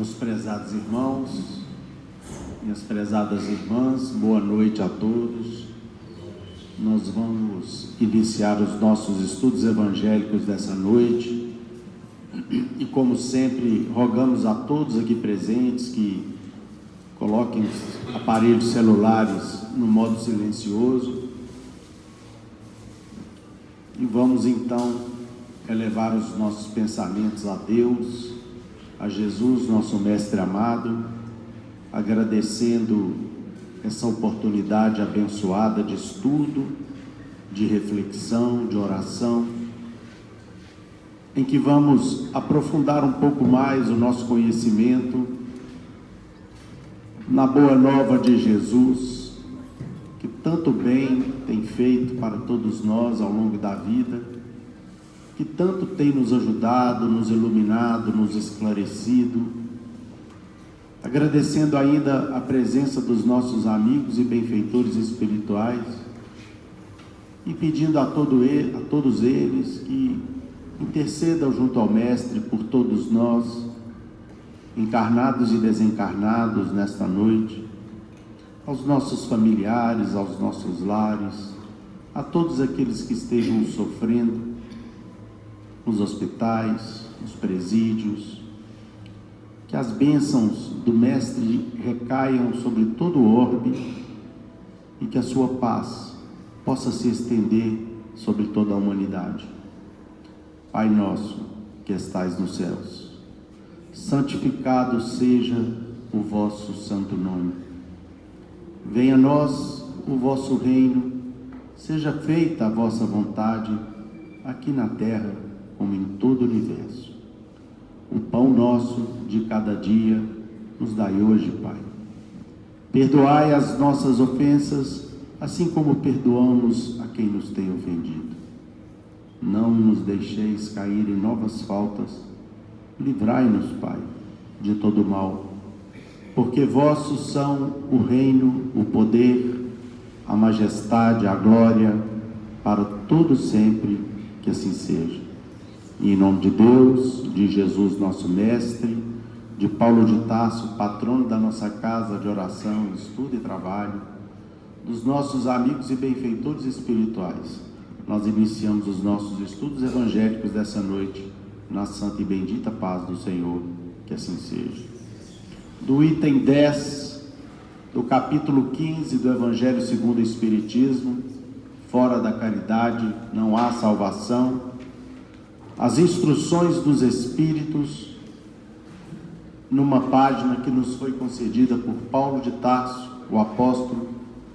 Meus prezados irmãos, minhas prezadas irmãs, boa noite a todos. Nós vamos iniciar os nossos estudos evangélicos dessa noite e, como sempre, rogamos a todos aqui presentes que coloquem os aparelhos celulares no modo silencioso e vamos então elevar os nossos pensamentos a Deus, a Jesus, nosso Mestre amado, agradecendo essa oportunidade abençoada de estudo, de reflexão, de oração, em que vamos aprofundar um pouco mais o nosso conhecimento na boa nova de Jesus, que tanto bem tem feito para todos nós ao longo da vida, que tanto tem nos ajudado, nos iluminado, nos esclarecido, agradecendo ainda a presença dos nossos amigos e benfeitores espirituais e pedindo a todos eles que intercedam junto ao Mestre por todos nós, encarnados e desencarnados nesta noite, aos nossos familiares, aos nossos lares, a todos aqueles que estejam sofrendo nos hospitais, nos presídios, que as bênçãos do Mestre recaiam sobre todo o orbe e que a sua paz possa se estender sobre toda a humanidade. Pai nosso, que estais nos céus, santificado seja o vosso santo nome. Venha a nós o vosso reino, seja feita a vossa vontade, aqui na terra como em todo o universo. O pão nosso de cada dia nos dai hoje, Pai. Perdoai as nossas ofensas, assim como perdoamos a quem nos tem ofendido. Não nos deixeis cair em novas faltas. Livrai-nos, Pai, de todo mal. Porque vossos são o reino, o poder, a majestade, a glória, para todo sempre, que assim seja. E em nome de Deus, de Jesus nosso Mestre, de Paulo de Tarso, patrono da nossa casa de oração, estudo e trabalho, dos nossos amigos e benfeitores espirituais, nós iniciamos os nossos estudos evangélicos dessa noite, na santa e bendita paz do Senhor, que assim seja. Do item 10, do capítulo 15 do Evangelho segundo o Espiritismo, fora da caridade não há salvação, as instruções dos Espíritos, numa página que nos foi concedida por Paulo de Tarso, o apóstolo,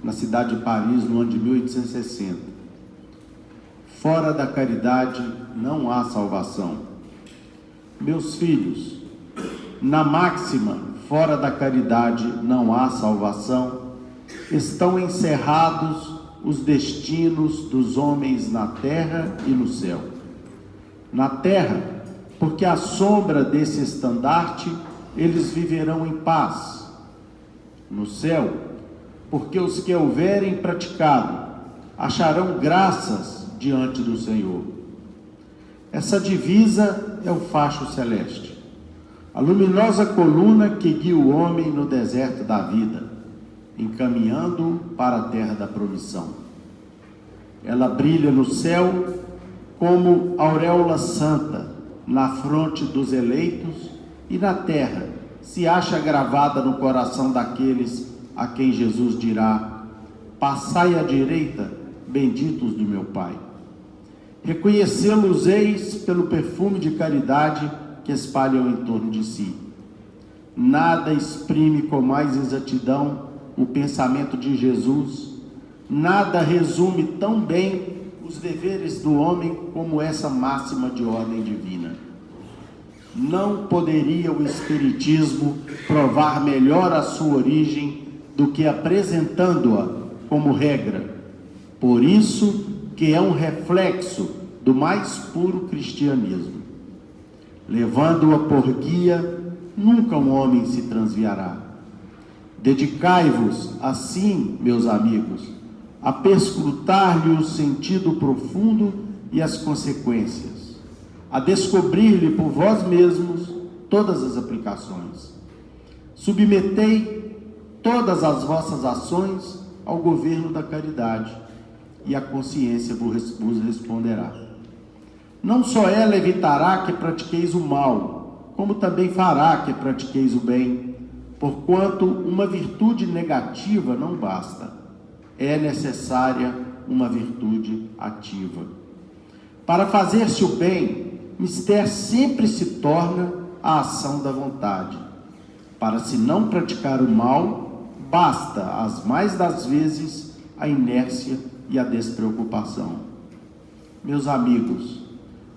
na cidade de Paris, no ano de 1860. Fora da caridade não há salvação. Meus filhos, na máxima, fora da caridade não há salvação, estão encerrados os destinos dos homens na terra e no céu. Na terra, porque à sombra desse estandarte eles viverão em paz. No céu, porque os que houverem praticado acharão graças diante do Senhor. Essa divisa é o facho celeste, a luminosa coluna que guia o homem no deserto da vida, encaminhando-o para a terra da promissão. Ela brilha no céu como auréola santa na fronte dos eleitos, e na terra se acha gravada no coração daqueles a quem Jesus dirá: passai à direita, benditos do meu Pai. Reconhecê-los-eis pelo perfume de caridade que espalham em torno de si. Nada exprime com mais exatidão o pensamento de Jesus, nada resume tão bem os deveres do homem como essa máxima de ordem divina. Não poderia o Espiritismo provar melhor a sua origem do que apresentando-a como regra. Por isso que é um reflexo do mais puro cristianismo. Levando-a por guia, nunca um homem se transviará. Dedicai-vos, assim, meus amigos, a perscrutar-lhe o sentido profundo e as consequências, a descobrir-lhe por vós mesmos todas as aplicações. Submetei todas as vossas ações ao governo da caridade, e a consciência vos responderá. Não só ela evitará que pratiqueis o mal, como também fará que pratiqueis o bem, porquanto uma virtude negativa não basta, é necessária uma virtude ativa. Para fazer-se o bem, mister sempre se torna a ação da vontade. Para se não praticar o mal, basta, as mais das vezes, a inércia e a despreocupação. Meus amigos,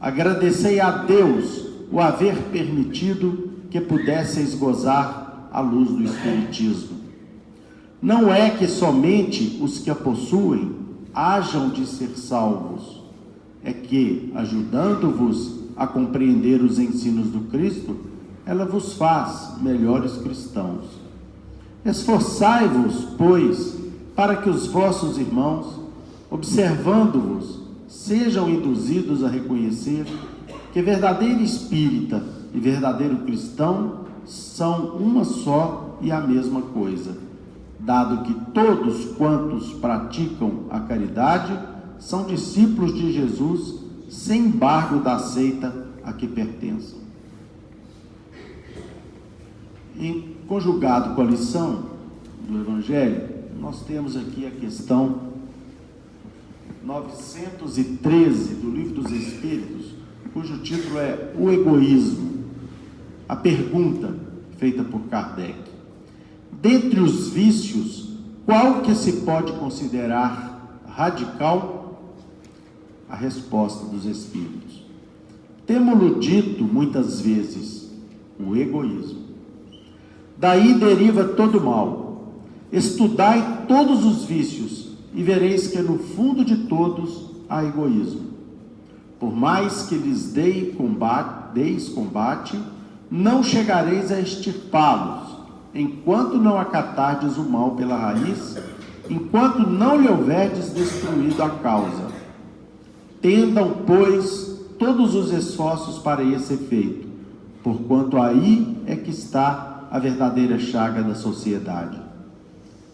agradecei a Deus o haver permitido que pudesseis gozar a luz do Espiritismo. Não é que somente os que a possuem hajam de ser salvos, é que, ajudando-vos a compreender os ensinos do Cristo, ela vos faz melhores cristãos. Esforçai-vos, pois, para que os vossos irmãos, observando-vos, sejam induzidos a reconhecer que verdadeiro espírita e verdadeiro cristão são uma só e a mesma coisa, dado que todos quantos praticam a caridade são discípulos de Jesus, sem embargo da seita a que pertençam. E conjugado com a lição do Evangelho, nós temos aqui a questão 913 do Livro dos Espíritos, cujo título é O Egoísmo. A pergunta feita por Kardec: dentre os vícios, qual que se pode considerar radical? A resposta dos Espíritos: temo-lo dito muitas vezes, o egoísmo. Daí deriva todo mal. Estudai todos os vícios e vereis que no fundo de todos há egoísmo. Por mais que lhes deis combate, não chegareis a extirpá-los, enquanto não acatardes o mal pela raiz, enquanto não lhe houverdes destruído a causa. Tendam, pois, todos os esforços para esse efeito, porquanto aí é que está a verdadeira chaga da sociedade.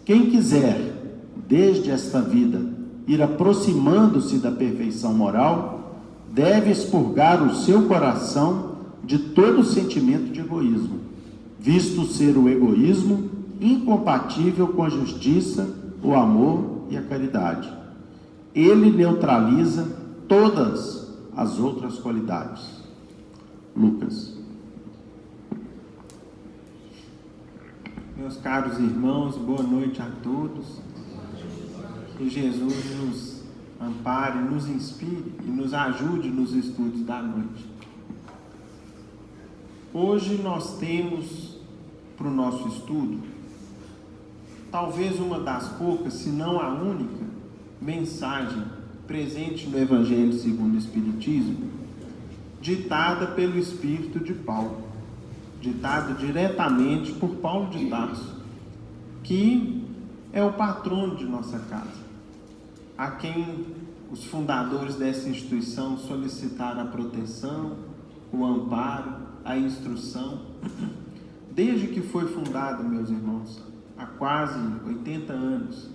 Quem quiser, desde esta vida, ir aproximando-se da perfeição moral, deve expurgar o seu coração de todo sentimento de egoísmo, visto ser o egoísmo incompatível com a justiça, o amor e a caridade. Ele neutraliza todas as outras qualidades. Lucas. Meus caros irmãos, boa noite a todos. Que Jesus nos ampare, nos inspire e nos ajude nos estudos da noite. Hoje nós temos para o nosso estudo, talvez uma das poucas, se não a única, mensagem presente no Evangelho segundo o Espiritismo, ditada pelo Espírito de Paulo, ditada diretamente por Paulo de Tarso, que é o patrono de nossa casa, a quem os fundadores dessa instituição solicitaram a proteção, o amparo, a instrução. Desde que foi fundada, meus irmãos, há quase 80 anos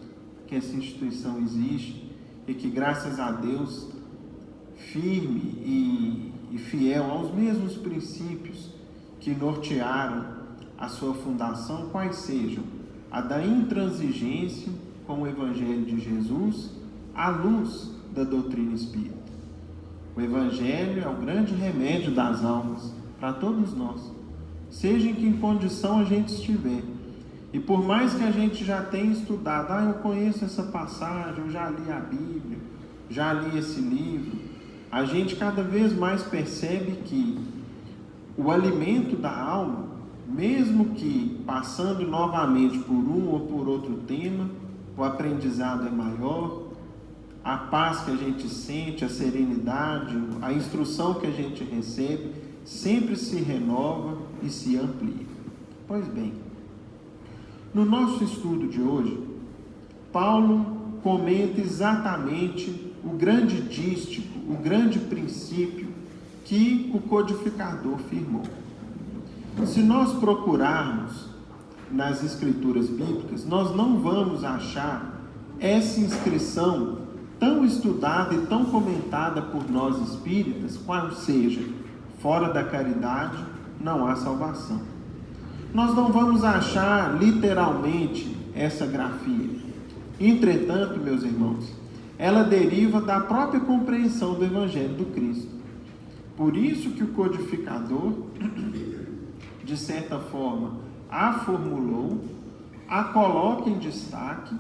que essa instituição existe, e que, graças a Deus, firme e fiel aos mesmos princípios que nortearam a sua fundação, quais sejam a da intransigência com o Evangelho de Jesus, à luz da doutrina espírita. O Evangelho é o grande remédio das almas para todos nós, seja em que condição a gente estiver. E por mais que a gente já tenha estudado, eu conheço essa passagem, eu já li a Bíblia, já li esse livro, a gente cada vez mais percebe que o alimento da alma, mesmo que passando novamente por um ou por outro tema, o aprendizado é maior, a paz que a gente sente, a serenidade, a instrução que a gente recebe, sempre se renova e se amplia. Pois bem, no nosso estudo de hoje, Paulo comenta exatamente o grande dístico, o grande princípio que o codificador firmou. Se nós procurarmos nas escrituras bíblicas, nós não vamos achar essa inscrição tão estudada e tão comentada por nós espíritas, qual seja, fora da caridade não há salvação. Nós não vamos achar literalmente essa grafia. Entretanto, meus irmãos, ela deriva da própria compreensão do Evangelho do Cristo. Por isso que o codificador, de certa forma, a formulou, a coloca em destaque,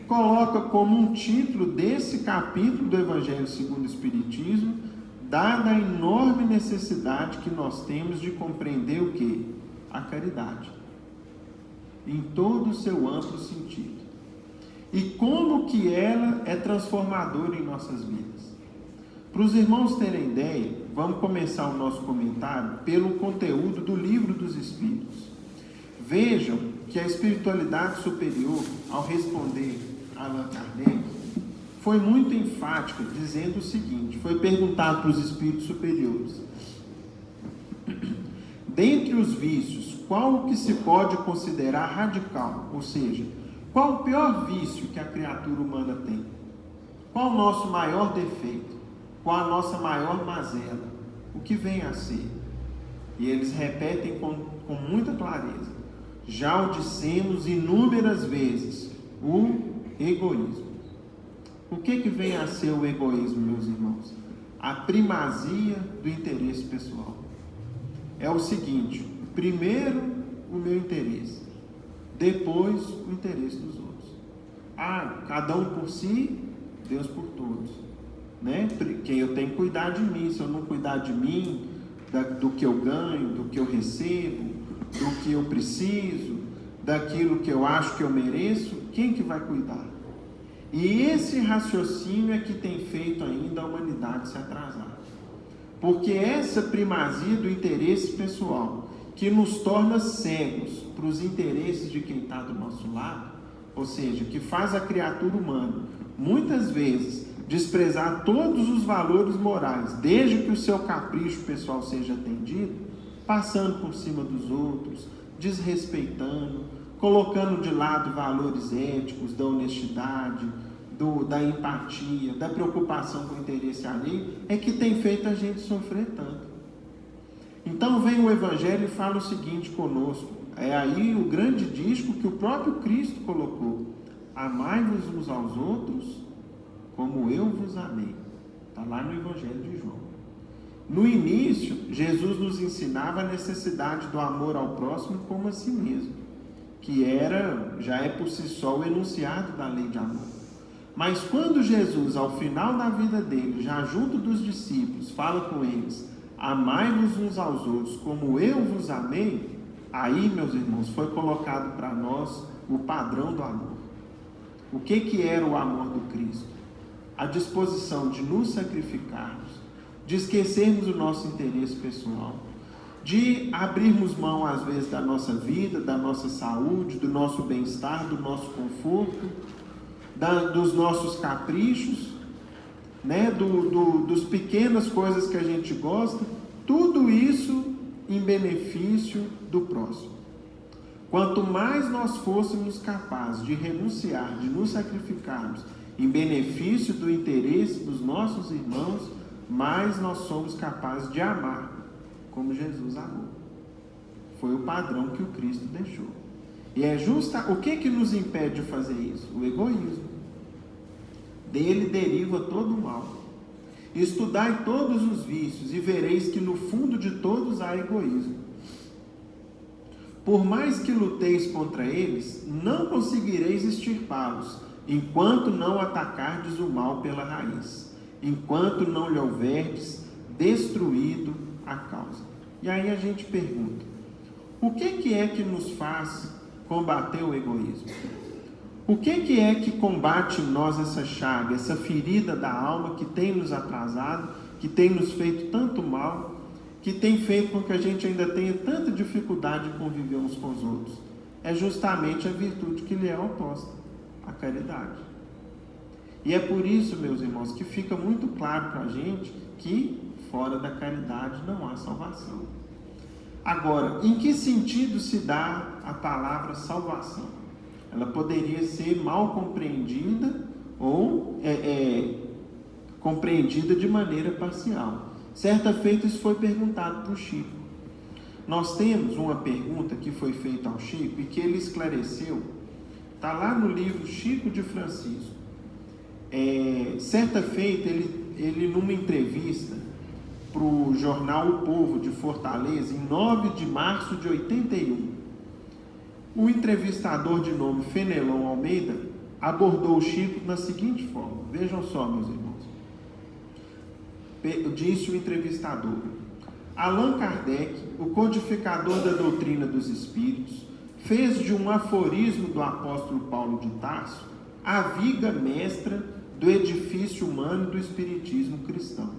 coloca como um título desse capítulo do Evangelho segundo o Espiritismo, dada a enorme necessidade que nós temos de compreender o quê? A caridade, em todo o seu amplo sentido. E como que ela é transformadora em nossas vidas. Para os irmãos terem ideia, vamos começar o nosso comentário pelo conteúdo do Livro dos Espíritos. Vejam que a espiritualidade superior, ao responder a Allan Kardec, foi muito enfática, dizendo o seguinte, foi perguntado para os espíritos superiores: dentre os vícios, qual o que se pode considerar radical? Ou seja, qual o pior vício que a criatura humana tem? Qual o nosso maior defeito? Qual a nossa maior mazela? O que vem a ser? E eles repetem com muita clareza: já o dissemos inúmeras vezes, o egoísmo. O que vem a ser o egoísmo, meus irmãos? A primazia do interesse pessoal. É o seguinte: primeiro o meu interesse, depois o interesse dos outros. Cada um por si, Deus por todos, né? Porque eu tenho que cuidar de mim. Se eu não cuidar de mim, do que eu ganho, do que eu recebo, do que eu preciso, daquilo que eu acho que eu mereço, quem que vai cuidar? E esse raciocínio é que tem feito ainda a humanidade se atrasar. Porque essa primazia do interesse pessoal, que nos torna cegos para os interesses de quem está do nosso lado, ou seja, que faz a criatura humana, muitas vezes, desprezar todos os valores morais, desde que o seu capricho pessoal seja atendido, passando por cima dos outros, desrespeitando, colocando de lado valores éticos, da honestidade, da empatia, da preocupação com o interesse alheio, é que tem feito a gente sofrer tanto. Então vem o Evangelho e fala o seguinte conosco, é aí o grande disco que o próprio Cristo colocou: amai-vos uns aos outros como eu vos amei. Está lá no Evangelho de João. No início, Jesus nos ensinava a necessidade do amor ao próximo como a si mesmo, que já é por si só o enunciado da lei de amor. Mas quando Jesus, ao final da vida dele, já junto dos discípulos, fala com eles: amai-vos uns aos outros como eu vos amei, aí, meus irmãos, foi colocado para nós o padrão do amor. O que era o amor do Cristo? A disposição de nos sacrificarmos, de esquecermos o nosso interesse pessoal, de abrirmos mão, às vezes, da nossa vida, da nossa saúde, do nosso bem-estar, do nosso conforto, dos nossos caprichos, né? Dos pequenas coisas que a gente gosta, tudo isso em benefício do próximo. Quanto mais nós fôssemos capazes de renunciar, de nos sacrificarmos em benefício do interesse dos nossos irmãos, mais nós somos capazes de amar como Jesus amou. Foi o padrão que o Cristo deixou. E o que nos impede de fazer isso? O egoísmo. Dele deriva todo o mal. Estudai todos os vícios e vereis que no fundo de todos há egoísmo. Por mais que luteis contra eles, não conseguireis extirpá-los, enquanto não atacardes o mal pela raiz, enquanto não lhe houverdes destruído a causa. E aí a gente pergunta: o que é que nos faz combater o egoísmo? O que é que combate em nós essa chaga, essa ferida da alma que tem nos atrasado, que tem nos feito tanto mal, que tem feito com que a gente ainda tenha tanta dificuldade de conviver uns com os outros? É justamente a virtude que lhe é oposta, a caridade. E é por isso, meus irmãos, que fica muito claro para a gente que fora da caridade não há salvação. Agora, em que sentido se dá a palavra salvação? Ela poderia ser mal compreendida ou compreendida de maneira parcial. Certa feita isso foi perguntado para o Chico. Nós temos uma pergunta que foi feita ao Chico e que ele esclareceu. Está lá no livro Chico de Francisco. Certa feita, ele numa entrevista para o jornal O Povo de Fortaleza, em 9 de março de 81, o entrevistador de nome Fenelon Almeida abordou o Chico da seguinte forma. Vejam só, meus irmãos. Disse o entrevistador: Allan Kardec, o codificador da doutrina dos espíritos, fez de um aforismo do apóstolo Paulo de Tarso a viga mestra do edifício humano do espiritismo cristão.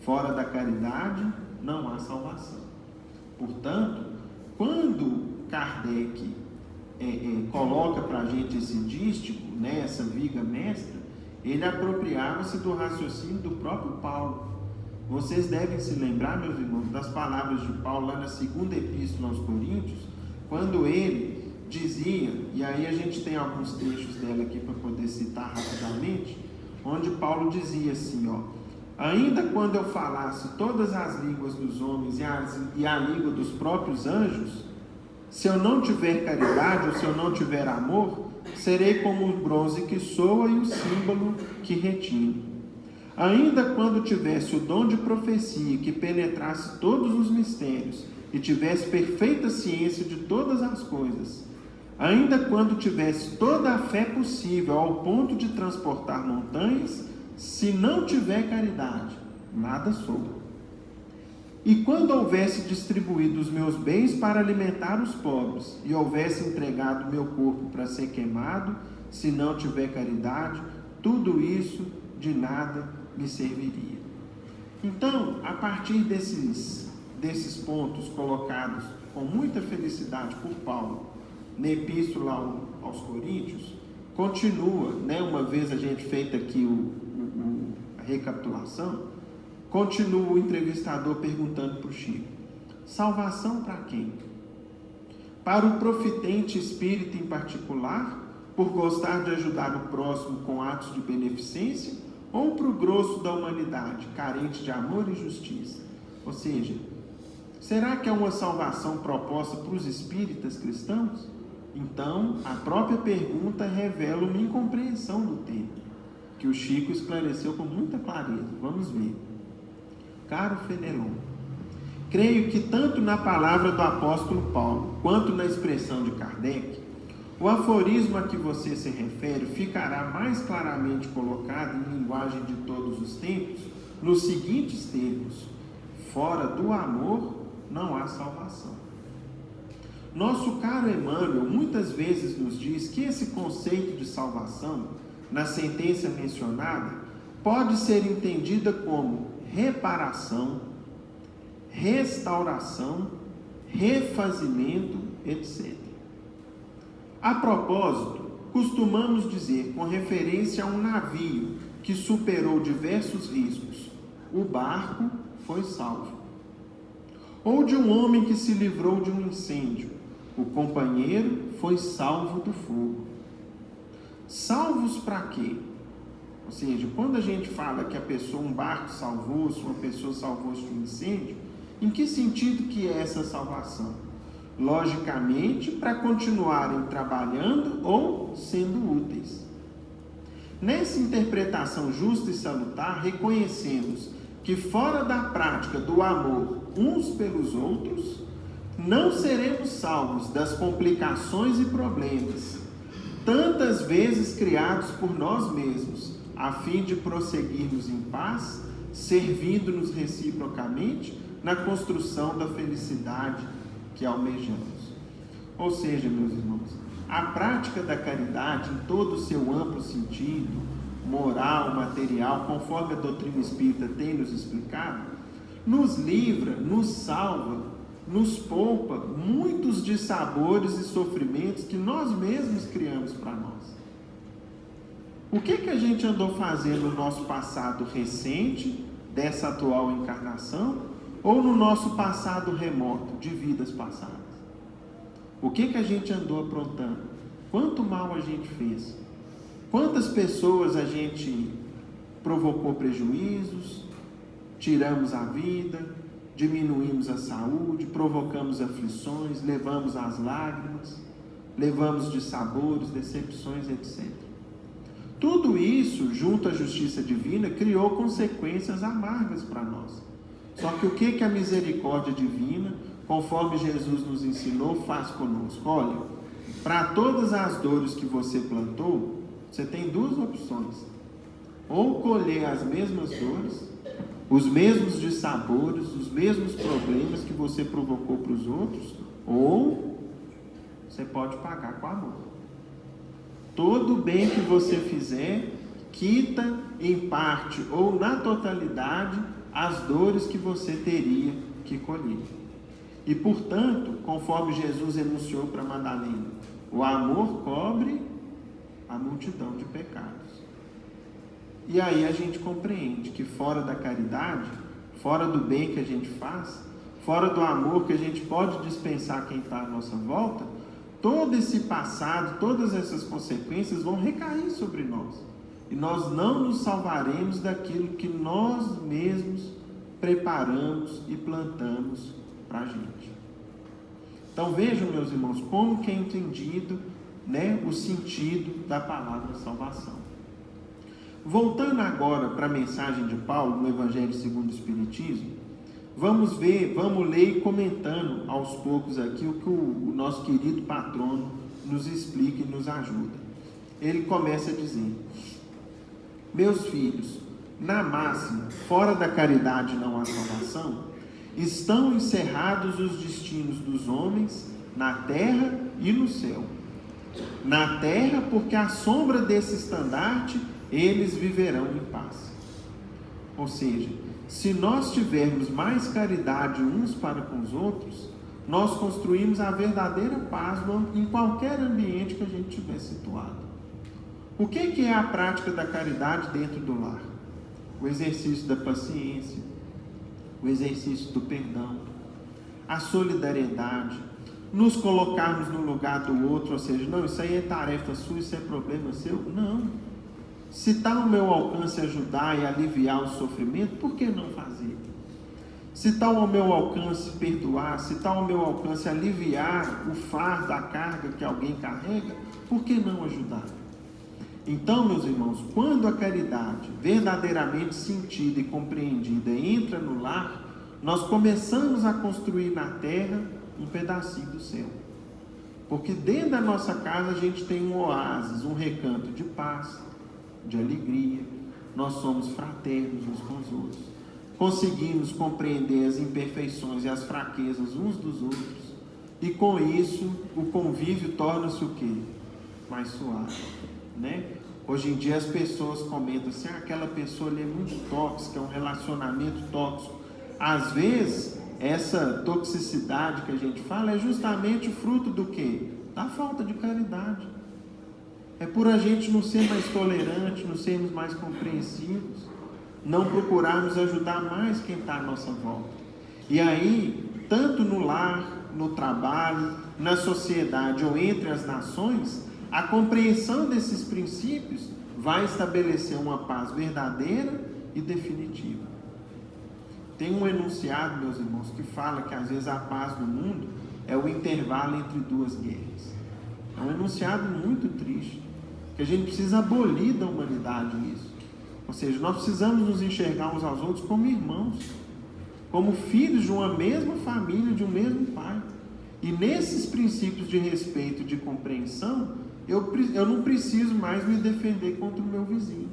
Fora da caridade não há salvação. Portanto, quando Kardec coloca para a gente esse dístico, né, essa viga mestra, ele apropriava-se do raciocínio do próprio Paulo. Vocês devem se lembrar, meus irmãos, das palavras de Paulo lá na segunda epístola aos Coríntios, quando ele dizia, e aí a gente tem alguns trechos dela aqui para poder citar rapidamente, onde Paulo dizia assim, ainda quando eu falasse todas as línguas dos homens e a língua dos próprios anjos, se eu não tiver caridade ou se eu não tiver amor, serei como o bronze que soa e o símbolo que retine. Ainda quando tivesse o dom de profecia, que penetrasse todos os mistérios e tivesse perfeita ciência de todas as coisas, ainda quando tivesse toda a fé possível ao ponto de transportar montanhas, se não tiver caridade, nada sou. E quando houvesse distribuído os meus bens para alimentar os pobres, e houvesse entregado meu corpo para ser queimado, se não tiver caridade, tudo isso de nada me serviria. Então, a partir desses pontos colocados com muita felicidade por Paulo, na epístola aos Coríntios, continua, né, uma vez a gente feita aqui a recapitulação, continua o entrevistador perguntando para o Chico: salvação para quem? Para o profitente espírita em particular, por gostar de ajudar o próximo com atos de beneficência, ou para o grosso da humanidade, carente de amor e justiça? Ou seja, será que é uma salvação proposta para os espíritas cristãos? Então, a própria pergunta revela uma incompreensão do tema, que o Chico esclareceu com muita clareza. Vamos ver. Caro Fenelon, creio que tanto na palavra do apóstolo Paulo, quanto na expressão de Kardec, o aforismo a que você se refere ficará mais claramente colocado em linguagem de todos os tempos, nos seguintes termos: fora do amor não há salvação. Nosso caro Emmanuel muitas vezes nos diz que esse conceito de salvação, na sentença mencionada, pode ser entendida como reparação, restauração, refazimento, etc. A propósito, costumamos dizer, com referência a um navio que superou diversos riscos: o barco foi salvo. Ou de um homem que se livrou de um incêndio: o companheiro foi salvo do fogo. Salvos para quê? Ou seja, quando a gente fala que um barco salvou-se, uma pessoa salvou-se de um incêndio, em que sentido que é essa salvação? Logicamente, para continuarem trabalhando ou sendo úteis. Nessa interpretação justa e salutar, reconhecemos que fora da prática do amor uns pelos outros, não seremos salvos das complicações e problemas, tantas vezes criados por nós mesmos, a fim de prosseguirmos em paz, servindo-nos reciprocamente na construção da felicidade que almejamos. Ou seja, meus irmãos, a prática da caridade em todo o seu amplo sentido, moral, material, conforme a doutrina espírita tem nos explicado, nos livra, nos salva, nos poupa muitos dissabores e sofrimentos que nós mesmos criamos para nós. O que a gente andou fazendo no nosso passado recente, dessa atual encarnação, ou no nosso passado remoto, de vidas passadas? O que a gente andou aprontando? Quanto mal a gente fez? Quantas pessoas a gente provocou prejuízos, tiramos a vida, diminuímos a saúde, provocamos aflições, levamos as lágrimas, levamos dissabores, decepções, etc. Tudo isso, junto à justiça divina, criou consequências amargas para nós. Só que o que a misericórdia divina, conforme Jesus nos ensinou, faz conosco? Olha, para todas as dores que você plantou, você tem duas opções: ou colher as mesmas dores, os mesmos dissabores, os mesmos problemas que você provocou para os outros, ou você pode pagar com amor. Todo bem que você fizer, quita em parte ou na totalidade as dores que você teria que colher. E portanto, conforme Jesus enunciou para Madalena, o amor cobre a multidão de pecados. E aí a gente compreende que fora da caridade, fora do bem que a gente faz, fora do amor que a gente pode dispensar quem está à nossa volta, todo esse passado, todas essas consequências vão recair sobre nós. E nós não nos salvaremos daquilo que nós mesmos preparamos e plantamos para a gente. Então vejam, meus irmãos, como que é entendido, o sentido da palavra salvação. Voltando agora para a mensagem de Paulo no Evangelho segundo o Espiritismo, vamos ler e comentando aos poucos aqui o que o nosso querido patrono nos explica e nos ajuda. Ele começa dizendo: meus filhos, na máxima, fora da caridade não há salvação, estão encerrados os destinos dos homens na terra e no céu. Na terra, porque à sombra desse estandarte eles viverão em paz. Ou seja, se nós tivermos mais caridade uns para com os outros, nós construímos a verdadeira paz em qualquer ambiente que a gente estiver situado. O que é a prática da caridade dentro do lar? O exercício da paciência, o exercício do perdão, a solidariedade, nos colocarmos no lugar do outro, ou seja, não, isso aí é tarefa sua, isso é problema seu. Não. Se está no meu alcance ajudar e aliviar o sofrimento, por que não fazer? Se está ao meu alcance perdoar, se está ao meu alcance aliviar o fardo, a carga que alguém carrega, por que não ajudar? Então, meus irmãos, quando a caridade verdadeiramente sentida e compreendida entra no lar, nós começamos a construir na terra um pedacinho do céu. Porque dentro da nossa casa a gente tem um oásis, um recanto de paz, de alegria. Nós somos fraternos uns com os outros. Conseguimos compreender as imperfeições e as fraquezas uns dos outros. E com isso, o convívio torna-se o quê? Mais suave, Hoje em dia as pessoas comentam assim: aquela pessoa ali é muito tóxica, é um relacionamento tóxico. Às vezes, essa toxicidade que a gente fala é justamente o fruto do quê? Da falta de caridade. É por a gente não ser mais tolerante, não sermos mais compreensivos, não procurarmos ajudar mais quem está à nossa volta. E aí, tanto no lar, no trabalho, na sociedade ou entre as nações, a compreensão desses princípios vai estabelecer uma paz verdadeira e definitiva. Tem um enunciado, meus irmãos, que fala que às vezes a paz do mundo é o intervalo entre duas guerras. É um enunciado muito triste, que a gente precisa abolir da humanidade isso. Ou seja, nós precisamos nos enxergar uns aos outros como irmãos, como filhos de uma mesma família, de um mesmo pai. E nesses princípios de respeito e de compreensão, eu não preciso mais me defender contra o meu vizinho,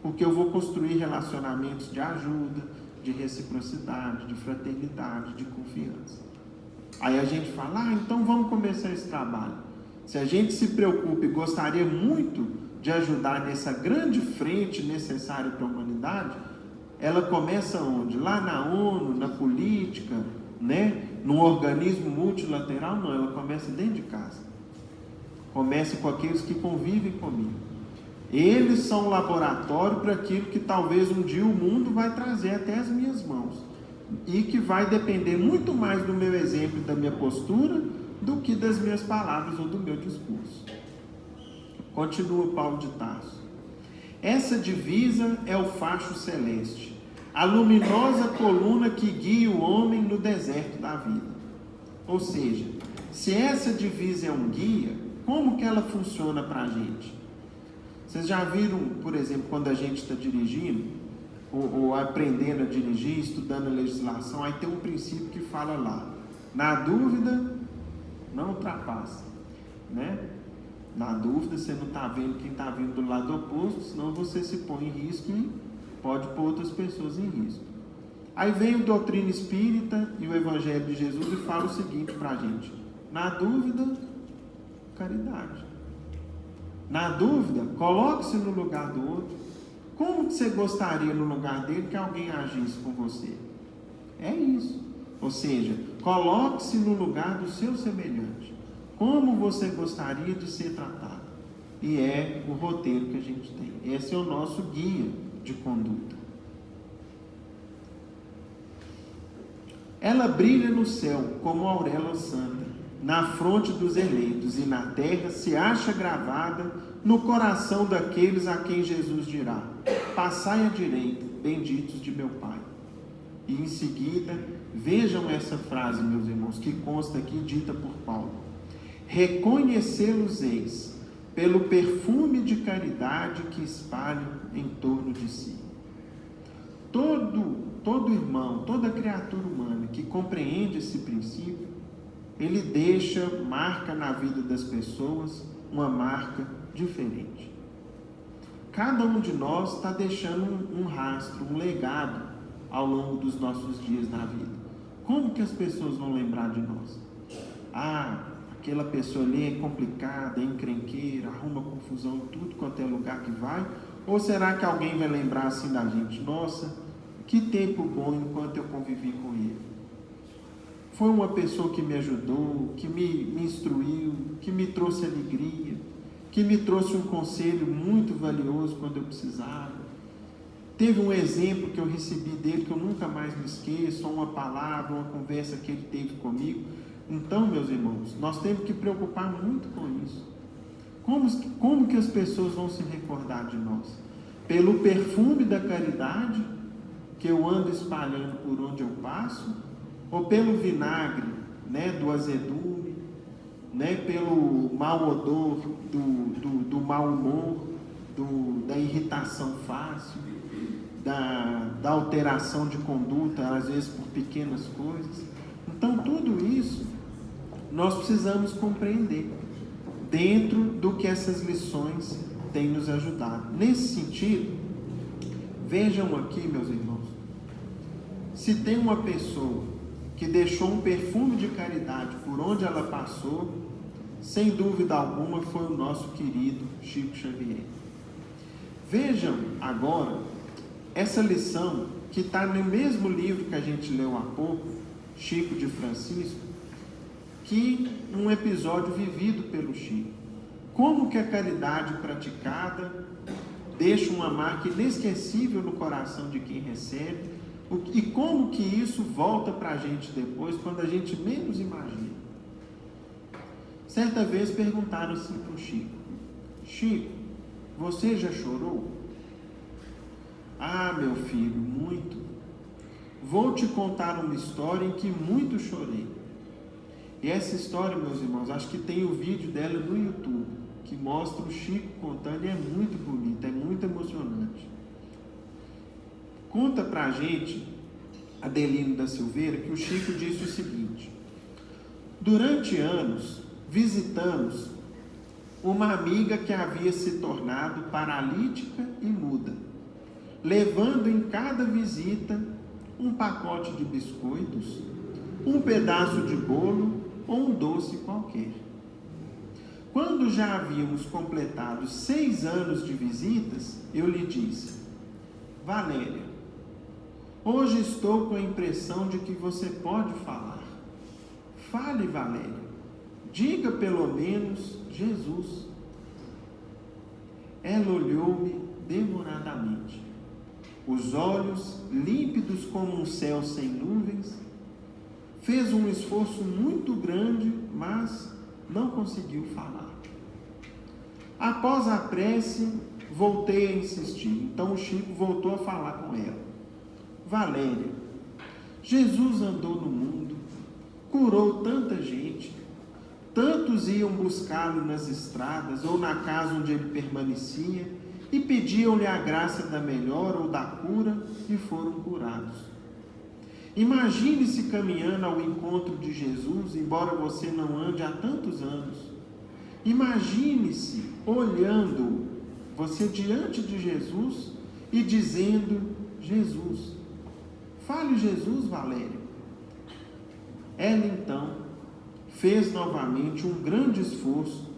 porque eu vou construir relacionamentos de ajuda, de reciprocidade, de fraternidade, de confiança. Aí a gente fala: então vamos começar esse trabalho. Se a gente se preocupa e gostaria muito de ajudar nessa grande frente necessária para a humanidade, ela começa onde? Lá na ONU, na política, num organismo multilateral? Não, ela começa dentro de casa. Começa com aqueles que convivem comigo. Eles são um laboratório para aquilo que talvez um dia o mundo vai trazer até as minhas mãos. e que vai depender muito mais do meu exemplo e da minha postura do que das minhas palavras ou do meu discurso. Continua Paulo de Tarso. Essa divisa é o facho celeste, a luminosa coluna que guia o homem no deserto da vida. Ou seja, se essa divisa é um guia, como que ela funciona para a gente? Vocês já viram, por exemplo, quando a gente está dirigindo, ou aprendendo a dirigir, estudando a legislação, aí tem um princípio que fala lá, na dúvida, não ultrapasse, né? Na dúvida, você não está vendo quem está vindo do lado oposto, senão você se põe em risco e pode pôr outras pessoas em risco. Aí vem o doutrina espírita e o evangelho de Jesus e fala o seguinte para a gente: na dúvida, caridade. Na dúvida, coloque-se no lugar do outro. Como que você gostaria no lugar dele que alguém agisse com você? É isso. Ou seja, coloque-se no lugar do seu semelhante. Como você gostaria de ser tratado? E é o roteiro que a gente tem. Esse é o nosso guia de conduta. Ela brilha no céu como auréola santa, na fronte dos eleitos, e na terra se acha gravada no coração daqueles a quem Jesus dirá: passai à direita, benditos de meu Pai. E em seguida, vejam essa frase, meus irmãos, que consta aqui, dita por Paulo: reconhecê-los-eis pelo perfume de caridade que espalham em torno de si. Todo irmão, toda criatura humana que compreende esse princípio, ele deixa marca na vida das pessoas, uma marca diferente. Cada um de nós está deixando um rastro, um legado ao longo dos nossos dias na vida. Como que as pessoas vão lembrar de nós? Ah, aquela pessoa ali é complicada, é encrenqueira, arruma confusão em tudo quanto é lugar que vai. Ou será que alguém vai lembrar assim da gente? Nossa, que tempo bom enquanto eu convivi com ele. Foi uma pessoa que me ajudou, que me instruiu, que me trouxe alegria, que me trouxe um conselho muito valioso quando eu precisava. Teve um exemplo que eu recebi dele que eu nunca mais me esqueço, uma palavra, uma conversa que ele teve comigo. Então, meus irmãos, nós temos que preocupar muito com isso. Como que as pessoas vão se recordar de nós? Pelo perfume da caridade que eu ando espalhando por onde eu passo, ou pelo vinagre, né, do azedume, né, pelo mau odor do mau humor, da irritação fácil, da alteração de conduta, às vezes por pequenas coisas. Então, tudo isso nós precisamos compreender dentro do que essas lições têm nos ajudado. Nesse sentido, vejam aqui, meus irmãos, se tem uma pessoa que deixou um perfume de caridade por onde ela passou, sem dúvida alguma foi o nosso querido Chico Xavier. Vejam agora essa lição que está no mesmo livro que a gente leu há pouco, Chico de Francisco, que um episódio vivido pelo Chico. Como que a caridade praticada deixa uma marca inesquecível no coração de quem recebe, e como que isso volta para a gente depois, quando a gente menos imagina. Certa vez perguntaram assim para o Chico: Chico, você já chorou? Ah, meu filho, muito. Vou te contar uma história em que muito chorei. E essa história, meus irmãos, acho que tem o vídeo dela no YouTube, que mostra o Chico contando, e é muito bonito, é muito emocionante. Conta pra gente, Adelino da Silveira, que o Chico disse o seguinte: durante anos, visitamos uma amiga que havia se tornado paralítica e muda, levando em cada visita um pacote de biscoitos, um pedaço de bolo ou um doce qualquer. Quando já havíamos completado 6 anos de visitas, eu lhe disse: Valéria, hoje estou com a impressão de que você pode falar. Fale, Valéria. Diga pelo menos Jesus. Ela olhou-me demoradamente. os olhos límpidos como um céu sem nuvens. Fez um esforço muito grande, mas não conseguiu falar. Após a prece, voltei a insistir. Então o Chico voltou a falar com ela. Valéria, Jesus andou no mundo, curou tanta gente, tantos iam buscá-lo nas estradas ou na casa onde ele permanecia e pediam-lhe a graça da melhora ou da cura e foram curados. Imagine-se caminhando ao encontro de Jesus, embora você não ande há tantos anos. Imagine-se olhando você diante de Jesus e dizendo: Jesus. Fale Jesus, Valéria. Ela então fez novamente um grande esforço,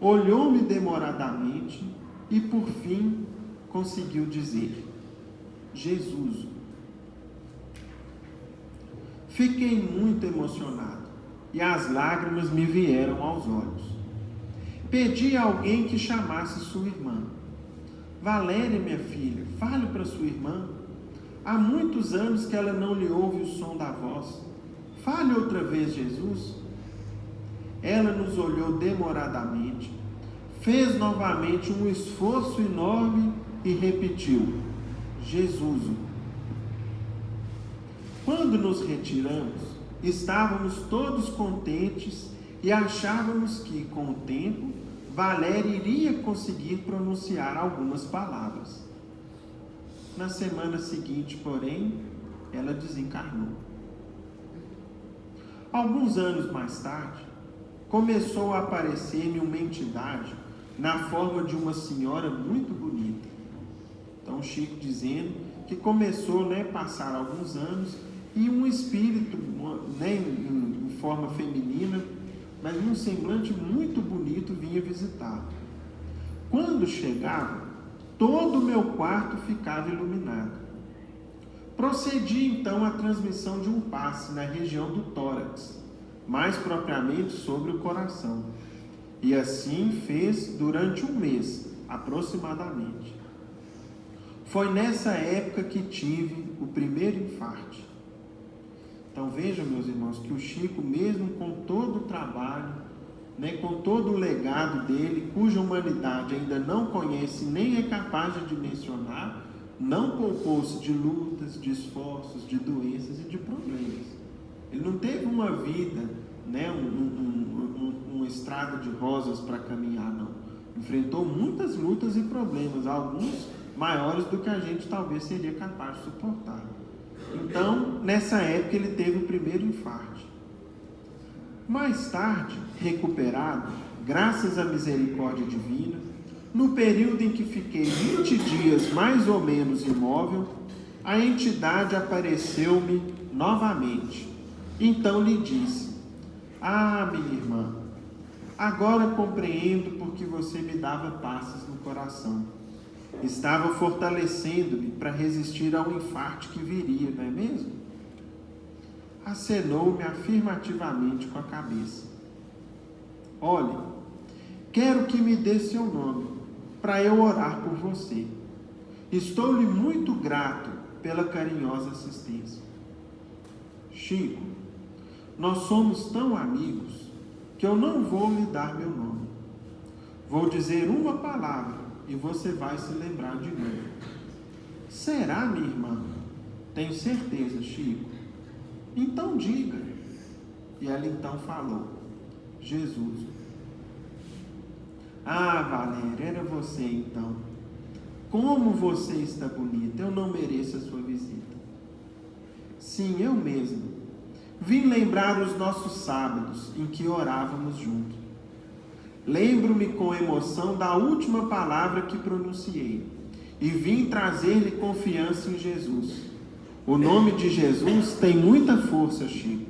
olhou-me demoradamente e por fim conseguiu dizer: Jesus. Fiquei muito emocionado e as lágrimas me vieram aos olhos. Pedi a alguém que chamasse sua irmã. Valéria, minha filha, fale para sua irmã. Há muitos anos que ela não lhe ouve o som da voz. Fale outra vez, Jesus. Ela nos olhou demoradamente, fez novamente um esforço enorme e repetiu: Jesus. Quando nos retiramos, estávamos todos contentes e achávamos que, com o tempo, Valéria iria conseguir pronunciar algumas palavras. Na semana seguinte, porém, ela desencarnou. Alguns anos mais tarde, começou a aparecer-me uma entidade na forma de uma senhora muito bonita. Então, Chico dizendo que começou a passar alguns anos e um espírito, em forma feminina, mas num semblante muito bonito, vinha visitar. Quando chegava, todo o meu quarto ficava iluminado. Procedi então à transmissão de um passe na região do tórax, mais propriamente sobre o coração. E assim fez durante um mês, aproximadamente. Foi nessa época que tive o primeiro infarte. Então vejam, meus irmãos, que o Chico, mesmo com todo o trabalho, com todo o legado dele, cuja humanidade ainda não conhece nem é capaz de dimensionar, não poupou-se de lutas, de esforços, de doenças e de problemas. Ele não teve uma vida, uma estrada de rosas para caminhar, não. Enfrentou muitas lutas e problemas, alguns maiores do que a gente talvez seria capaz de suportar. Então, nessa época, ele teve o primeiro infarte. Mais tarde, recuperado, graças à misericórdia divina, no período em que fiquei 20 dias mais ou menos imóvel, a entidade apareceu-me novamente. Então lhe disse: Ah, minha irmã, agora compreendo porque você me dava passes no coração. Estava fortalecendo-me para resistir ao infarte que viria, não é mesmo? Acenou-me afirmativamente com a cabeça. Olhe, quero que me dê seu nome, para eu orar por você. Estou-lhe muito grato pela carinhosa assistência. Chico, nós somos tão amigos que eu não vou lhe dar meu nome. Vou dizer uma palavra e você vai se lembrar de mim. Será, minha irmã? Tenho certeza, Chico. Então diga. E ela então falou: Jesus. Ah, Valéria, era você então. Como você está bonita, eu não mereço a sua visita. Sim, eu mesmo. Vim lembrar os nossos sábados em que orávamos juntos. Lembro-me com emoção da última palavra que pronunciei e vim trazer-lhe confiança em Jesus. O nome de Jesus tem muita força, Chico.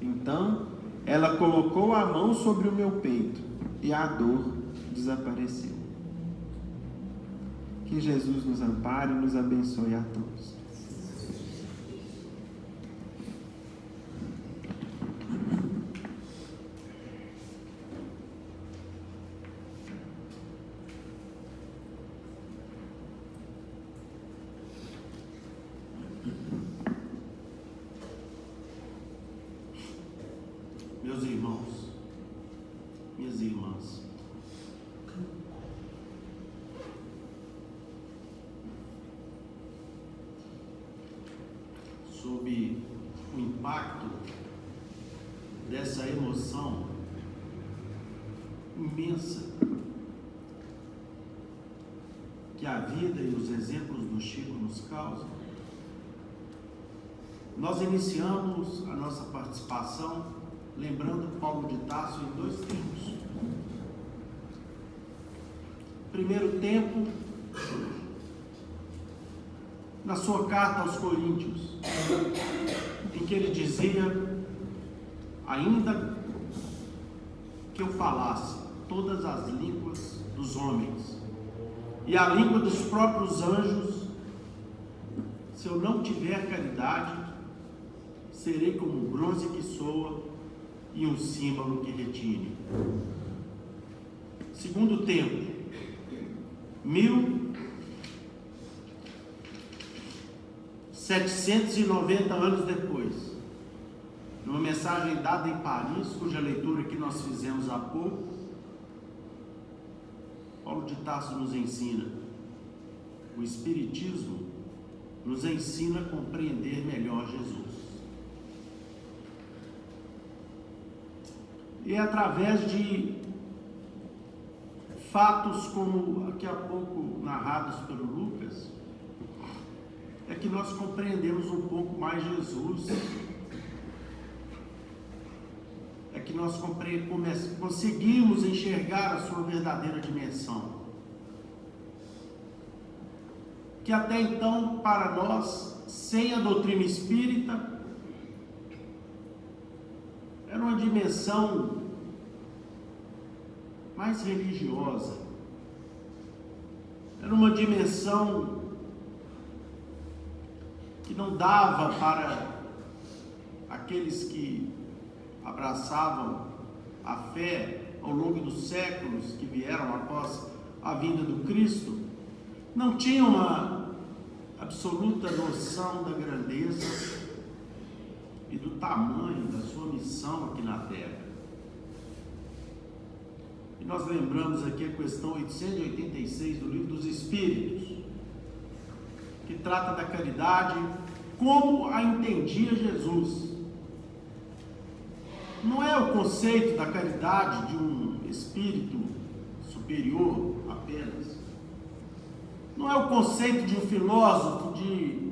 Então, ela colocou a mão sobre o meu peito e a dor desapareceu. Que Jesus nos ampare e nos abençoe a todos. impacto dessa emoção imensa que a vida e os exemplos do Chico nos causam, nós iniciamos a nossa participação lembrando Paulo de Tarso em 2 tempos. Primeiro tempo, na sua carta aos Coríntios, em que ele dizia: ainda que eu falasse todas as línguas dos homens e a língua dos próprios anjos, se eu não tiver caridade, serei como um bronze que soa e um símbolo que retine. Segundo tempo, 1790 anos depois, numa mensagem dada em Paris, cuja leitura que nós fizemos há pouco, Paulo de Tarso nos ensina: o Espiritismo nos ensina a compreender melhor Jesus. E é através de fatos como daqui a pouco narrados pelo Lucas, é que nós compreendemos um pouco mais Jesus, é que nós conseguimos enxergar a sua verdadeira dimensão, que até então, para nós, sem a doutrina espírita, era uma dimensão mais religiosa, era uma dimensão que não dava para aqueles que abraçavam a fé ao longo dos séculos que vieram após a vinda do Cristo, não tinham uma absoluta noção da grandeza e do tamanho da sua missão aqui na Terra. E nós lembramos aqui a questão 886 do Livro dos Espíritos, que trata da caridade como a entendia Jesus. Não é o conceito da caridade de um espírito superior apenas. Não é o conceito de um filósofo de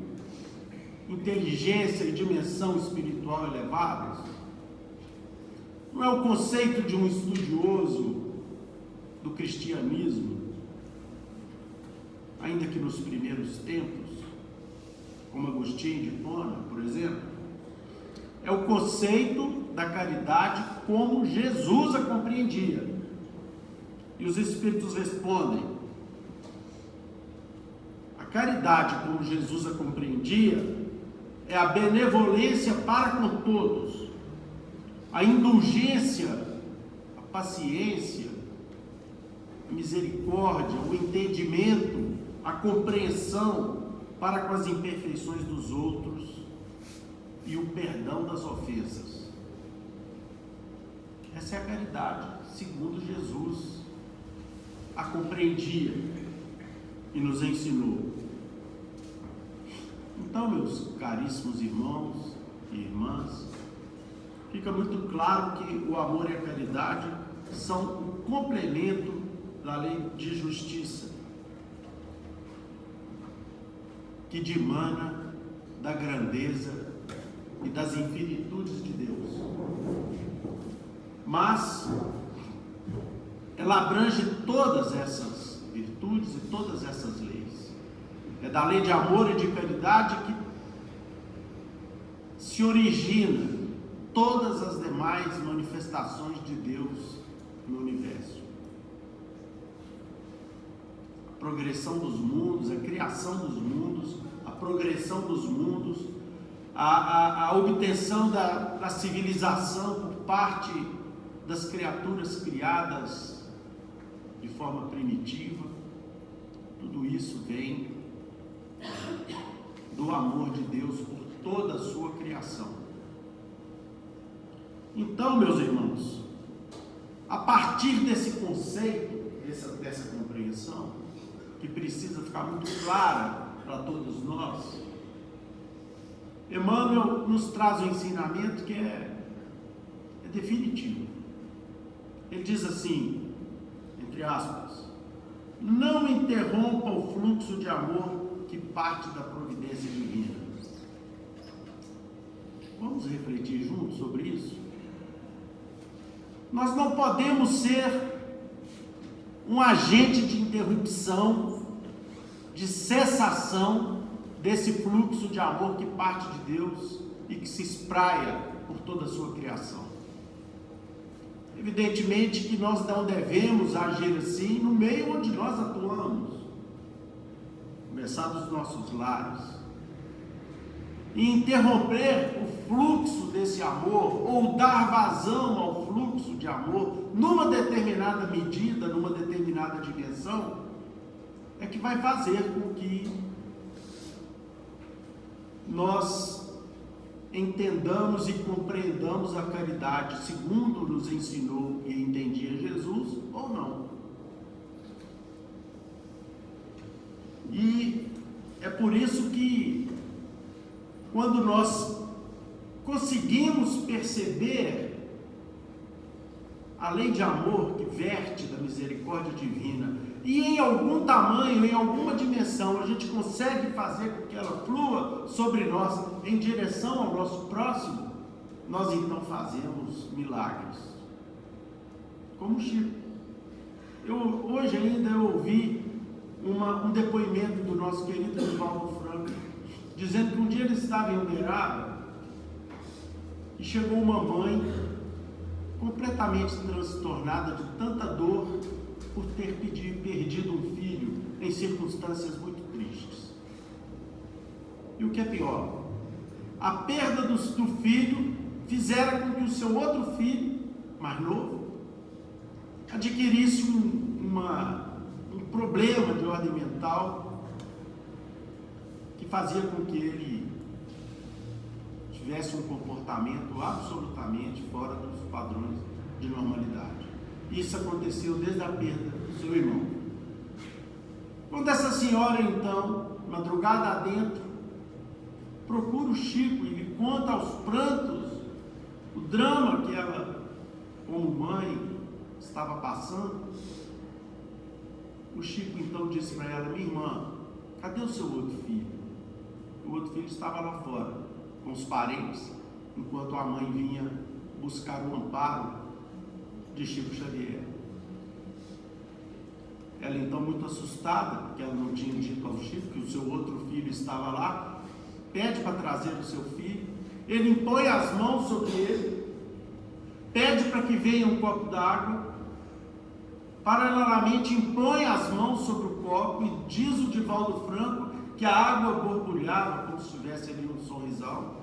inteligência e dimensão espiritual elevadas. Não é o conceito de um estudioso do cristianismo, ainda que nos primeiros tempos, como Agostinho de Hipona, por exemplo. É o conceito da caridade como Jesus a compreendia. E os Espíritos respondem: a caridade como Jesus a compreendia é a benevolência para com todos, a indulgência, a paciência, a misericórdia, o entendimento, a compreensão para com as imperfeições dos outros e o perdão das ofensas. Essa é a caridade, segundo Jesus a compreendia e nos ensinou. Então, meus caríssimos irmãos e irmãs, fica muito claro que o amor e a caridade são o complemento da lei de justiça, que dimana da grandeza e das infinitudes de Deus. Mas ela abrange todas essas virtudes e todas essas leis. É da lei de amor e de caridade que se origina todas as demais manifestações de Deus no universo. A progressão dos mundos, a criação dos mundos, a progressão dos mundos, a obtenção da civilização por parte das criaturas criadas de forma primitiva, tudo isso vem do amor de Deus por toda a sua criação. Então, meus irmãos, a partir desse conceito, dessa compreensão, que precisa ficar muito clara para todos nós, Emmanuel nos traz um ensinamento que é definitivo. Ele diz assim, entre aspas: não interrompa o fluxo de amor que parte da providência divina. Vamos refletir juntos sobre isso? Nós não podemos ser um agente de interrupção, de cessação desse fluxo de amor que parte de Deus e que se espraia por toda a sua criação. Evidentemente que nós não devemos agir assim no meio onde nós atuamos, começar dos nossos lares, e interromper o fluxo desse amor, ou dar vazão ao fluxo de amor, numa determinada medida, numa determinada dimensão, é que vai fazer com que nós entendamos e compreendamos a caridade segundo nos ensinou e entendia Jesus, ou não. E é por isso que, quando nós conseguimos perceber a lei de amor que verte da misericórdia divina, e em algum tamanho, em alguma dimensão, a gente consegue fazer com que ela flua sobre nós em direção ao nosso próximo, nós então fazemos milagres. Como Chico. Hoje ainda eu ouvi um depoimento do nosso querido Divaldo Franco, dizendo que um dia ele estava em Uberaba e chegou uma mãe completamente transtornada de tanta dor por ter perdido um filho em circunstâncias muito tristes. E o que é pior, a perda do filho fizera com que o seu outro filho, mais novo, adquirisse um problema de ordem mental que fazia com que ele tivesse um comportamento absolutamente fora dos padrões de normalidade. Isso aconteceu desde a perda do seu irmão. Quando essa senhora, então, madrugada adentro, procura o Chico e lhe conta aos prantos o drama que ela, como mãe, estava passando, o Chico então disse para ela: minha irmã, cadê o seu outro filho? O outro filho estava lá fora, com os parentes, enquanto a mãe vinha buscar o amparo de Chico Xavier. Ela então, muito assustada, porque ela não tinha dito ao Chico que o seu outro filho estava lá, pede para trazer o seu filho, ele impõe as mãos sobre ele, pede para que venha um copo d'água, paralelamente impõe as mãos sobre o copo e diz o Divaldo Franco que a água borbulhava como se estivesse ali um sorrisal.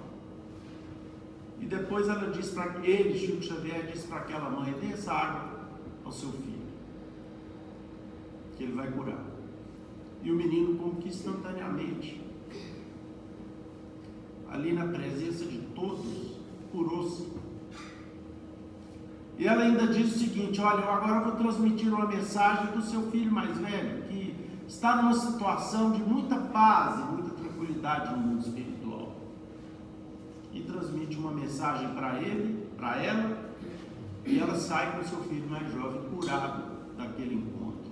E depois ela diz para ele, Chico Xavier, diz para aquela mãe: dê essa água ao seu filho, que ele vai curar. E o menino, como que instantaneamente, ali na presença de todos, curou-se. E ela ainda diz o seguinte: olha, eu agora vou transmitir uma mensagem do seu filho mais velho, que está numa situação de muita paz e muita tranquilidade no mundo espiritual. E transmite uma mensagem para ele, para ela, e ela sai com o seu filho mais jovem curado daquele encontro.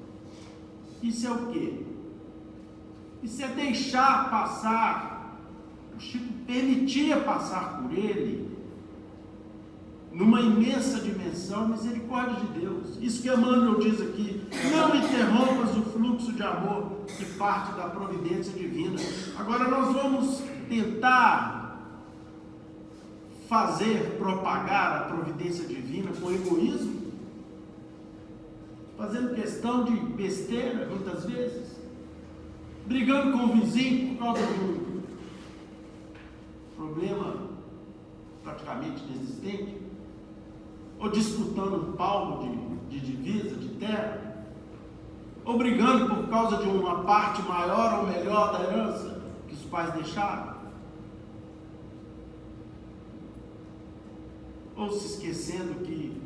Isso é o quê? Isso é deixar passar. O Chico permitia passar por ele, numa imensa dimensão, misericórdia de Deus. Isso que Emmanuel diz aqui: não interrompas o fluxo de amor que parte da providência divina. Agora nós vamos tentar propagar a providência divina com egoísmo, fazendo questão de besteira, muitas vezes, brigando com o vizinho por causa de um problema praticamente inexistente, ou disputando um palmo de divisa, de terra, ou brigando por causa de uma parte maior ou melhor da herança que os pais deixaram, ou se esquecendo que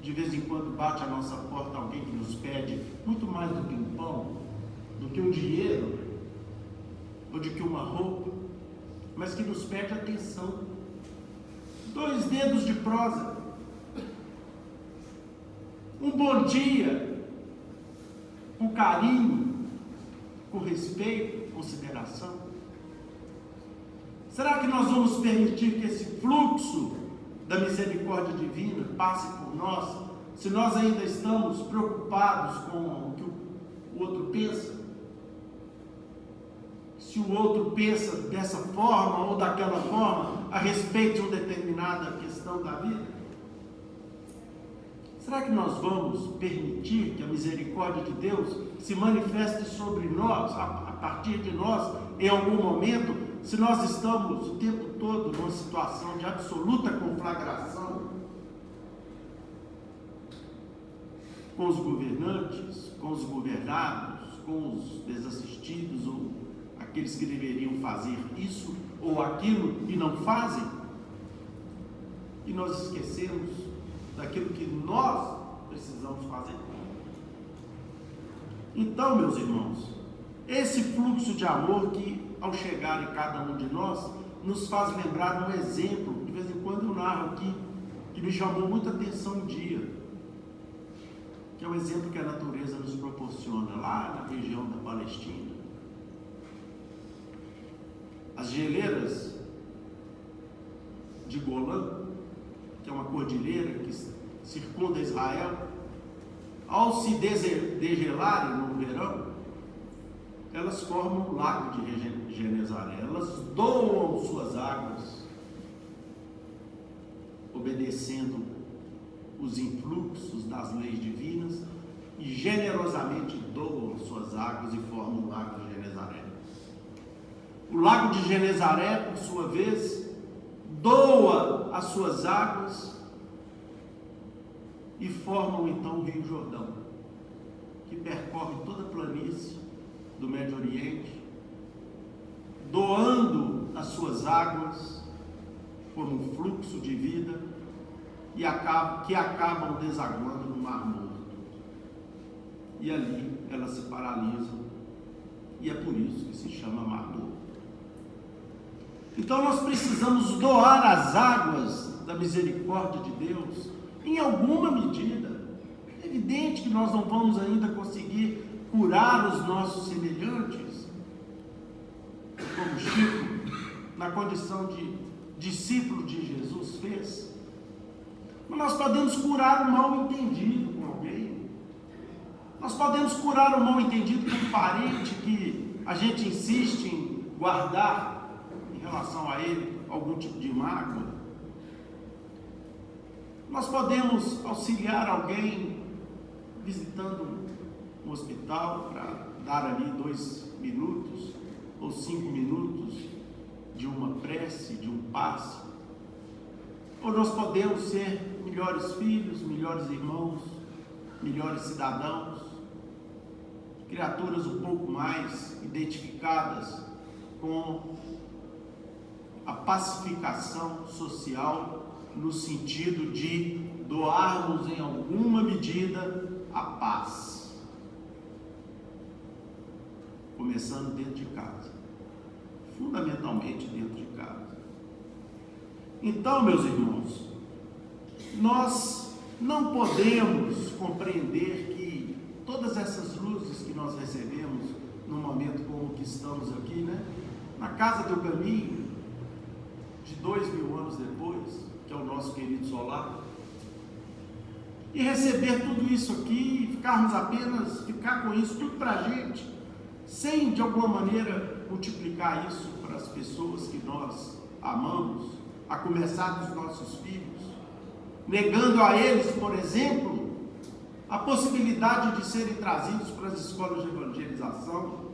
de vez em quando bate à nossa porta alguém que nos pede muito mais do que um pão, do que um dinheiro, ou do que uma roupa. mas que nos pede atenção. 2 dedos de prosa. Um bom dia, com carinho, com respeito, consideração. Será que nós vamos permitir que esse fluxo da misericórdia divina passe por nós, se nós ainda estamos preocupados com o que o outro pensa? Se o outro pensa dessa forma ou daquela forma a respeito de uma determinada questão da vida? Será que nós vamos permitir que a misericórdia de Deus se manifeste sobre nós, a partir de nós, em algum momento, se nós estamos o tempo todo numa situação de absoluta conflagração com os governantes, com os governados, com os desassistidos, ou aqueles que deveriam fazer isso ou aquilo e não fazem? E nós esquecemos daquilo que nós precisamos fazer. Então, meus irmãos, esse fluxo de amor que, ao chegar em cada um de nós, nos faz lembrar um exemplo, de vez em quando eu narro aqui, que me chamou muita atenção um dia, que é o exemplo que a natureza nos proporciona lá na região da Palestina. As geleiras de Golã, que é uma cordilheira que circunda Israel, ao se degelarem no verão, elas formam o lago de Genezaré. Elas doam suas águas, obedecendo os influxos das leis divinas, e generosamente doam suas águas e formam o lago de Genezaré. O lago de Genezaré, por sua vez, doa as suas águas e formam então o Rio Jordão, que percorre toda a planície do Médio Oriente, doando as suas águas como um fluxo de vida que acabam desaguando no Mar Morto. E ali elas se paralisam, e é por isso que se chama Mar Morto. Então nós precisamos doar as águas da misericórdia de Deus em alguma medida. É evidente que nós não vamos ainda conseguir curar os nossos semelhantes, como Chico, na condição de discípulo de Jesus, fez. Mas nós podemos curar o mal entendido com alguém. Nós podemos curar o mal entendido com um parente que a gente insiste em guardar em relação a ele algum tipo de mágoa. Nós podemos auxiliar alguém visitando um hospital para dar ali 2 minutos ou 5 minutos de uma prece, de um passe. Ou nós podemos ser melhores filhos, melhores irmãos, melhores cidadãos, criaturas um pouco mais identificadas com a pacificação social, no sentido de doarmos em alguma medida a paz, começando dentro de casa, fundamentalmente dentro de casa. Então, meus irmãos, nós não podemos compreender que todas essas luzes que nós recebemos num momento como que estamos aqui, né, na casa do caminho, de 2000 anos depois, que é o nosso querido solar, e receber tudo isso aqui, ficar com isso tudo para a gente, sem de alguma maneira multiplicar isso para as pessoas que nós amamos, a começar dos nossos filhos, negando a eles, por exemplo, a possibilidade de serem trazidos para as escolas de evangelização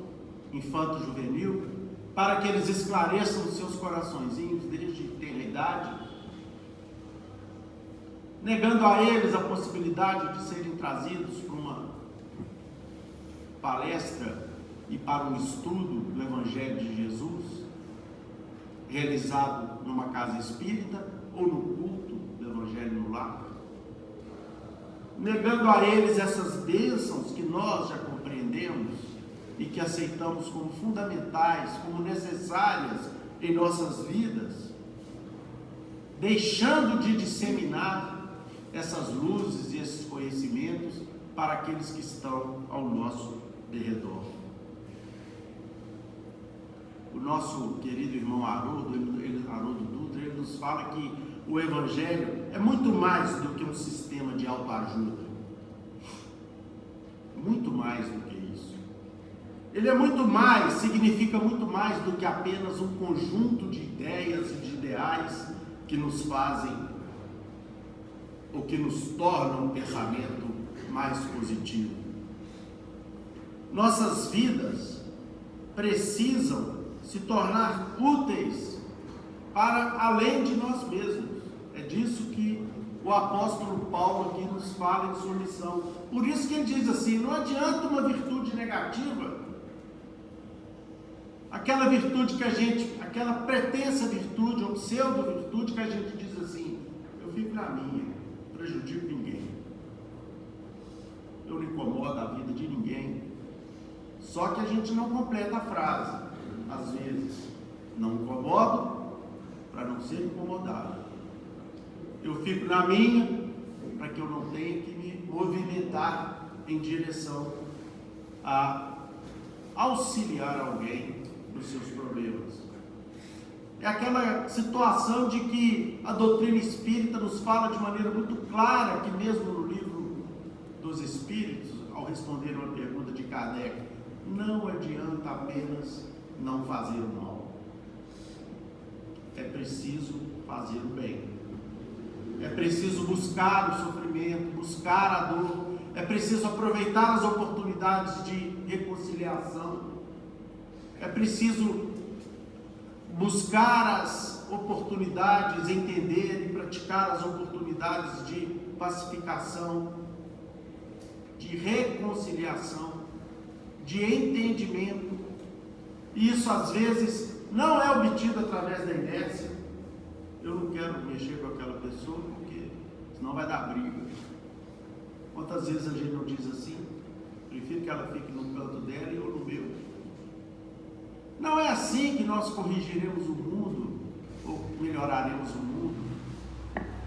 infanto-juvenil, para que eles esclareçam os seus coraçõezinhos desde tenra idade, negando a eles a possibilidade de serem trazidos para uma palestra e para um estudo do Evangelho de Jesus, realizado numa casa espírita ou no culto do Evangelho no lar, negando a eles essas bênçãos que nós já compreendemos e que aceitamos como fundamentais, como necessárias em nossas vidas, deixando de disseminar essas luzes e esses conhecimentos para aqueles que estão ao nosso derredor. O nosso querido irmão Haroldo Dutra, ele nos fala que o Evangelho é muito mais do que um sistema de autoajuda. Muito mais do que isso. Ele é muito mais, significa muito mais do que apenas um conjunto de ideias e de ideais que nos fazem, ou que nos tornam um pensamento mais positivo. Nossas vidas precisam se tornar úteis para além de nós mesmos. É disso que o apóstolo Paulo aqui nos fala em sua missão. Por isso que ele diz assim: não adianta uma virtude negativa, aquela virtude que a gente, aquela pretensa virtude ou pseudo-virtude que a gente diz assim: eu fico na minha, não prejudico ninguém, eu não incomodo a vida de ninguém. Só que a gente não completa a frase, às vezes: não incomodo para não ser incomodado. Eu fico na minha para que eu não tenha que me movimentar em direção a auxiliar alguém nos seus problemas. É aquela situação de que a doutrina espírita nos fala de maneira muito clara, que mesmo no livro dos Espíritos, ao responder uma pergunta de Kardec, não adianta apenas não fazer o mal. É preciso fazer o bem. É preciso buscar o sofrimento, buscar a dor. É preciso aproveitar as oportunidades de reconciliação. É preciso buscar as oportunidades, entender e praticar as oportunidades de pacificação, de reconciliação, de entendimento. Isso às vezes não é obtido através da inércia. Eu não quero mexer com aquela pessoa porque senão vai dar briga. Quantas vezes a gente não diz assim? Prefiro que ela fique no canto dela e eu no meu. Não é assim que nós corrigiremos o mundo ou melhoraremos o mundo.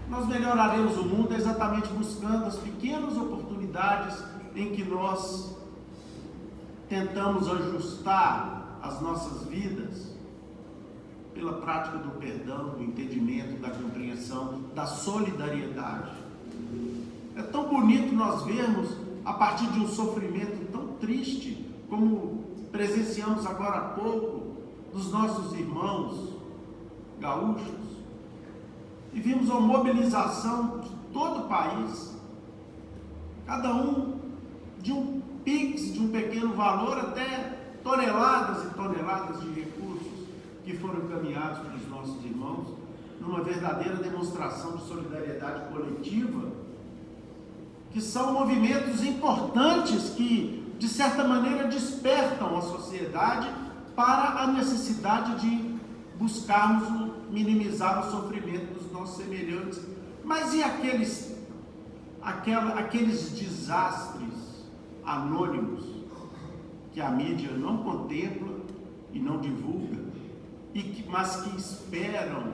Nós melhoraremos o mundo exatamente buscando as pequenas oportunidades em que nós tentamos ajustar as nossas vidas pela prática do perdão, do entendimento, da compreensão, da solidariedade. É tão bonito nós vermos, a partir de um sofrimento tão triste, como presenciamos agora há pouco, dos nossos irmãos gaúchos, e vimos uma mobilização de todo o país, cada um de um pix, de um pequeno valor, até toneladas e toneladas de recursos que foram encaminhados pelos nossos irmãos, numa verdadeira demonstração de solidariedade coletiva, que são movimentos importantes que, de certa maneira, despertam a sociedade para a necessidade de buscarmos minimizar o sofrimento dos nossos semelhantes. Mas e aqueles desastres anônimos que a mídia não contempla e não divulga, mas que esperam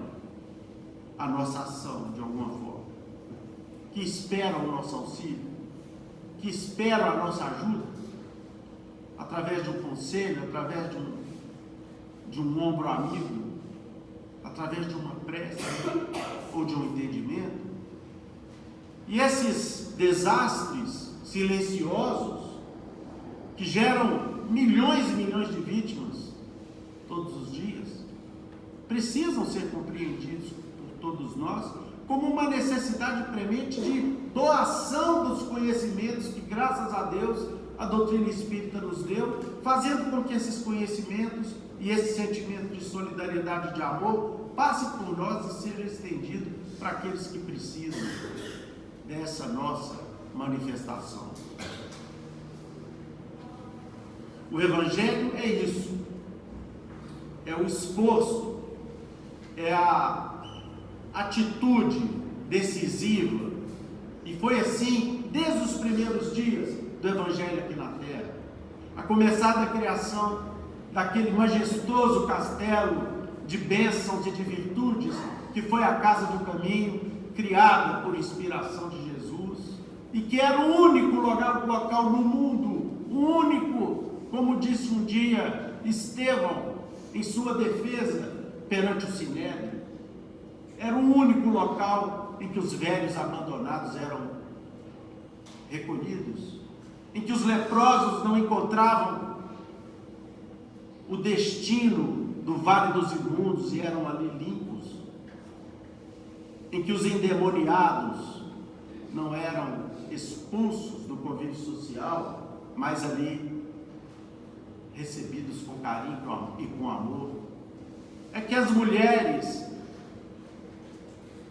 a nossa ação de alguma forma, que esperam o nosso auxílio, que esperam a nossa ajuda, através de um conselho, através de um ombro amigo, através de uma prece ou de um entendimento. E esses desastres silenciosos, que geram milhões e milhões de vítimas todos os dias, precisam ser compreendidos por todos nós como uma necessidade premente de doação dos conhecimentos que, graças a Deus, a doutrina espírita nos deu, fazendo com que esses conhecimentos e esse sentimento de solidariedade e de amor passe por nós e seja estendido para aqueles que precisam dessa nossa manifestação. O Evangelho é isso, é o esforço, é a atitude decisiva, e foi assim desde os primeiros dias do Evangelho aqui na Terra, a começar da criação daquele majestoso castelo de bênçãos e de virtudes, que foi a Casa do Caminho, criada por inspiração de Jesus, e que era o único local no mundo, o único, como disse um dia Estevão, em sua defesa perante o Sinédrio, era o único local em que os velhos abandonados eram recolhidos, em que os leprosos não encontravam o destino do Vale dos Imundos e eram ali limpos, em que os endemoniados não eram expulsos do convívio social, mas ali recebidos com carinho e com amor. É que as mulheres,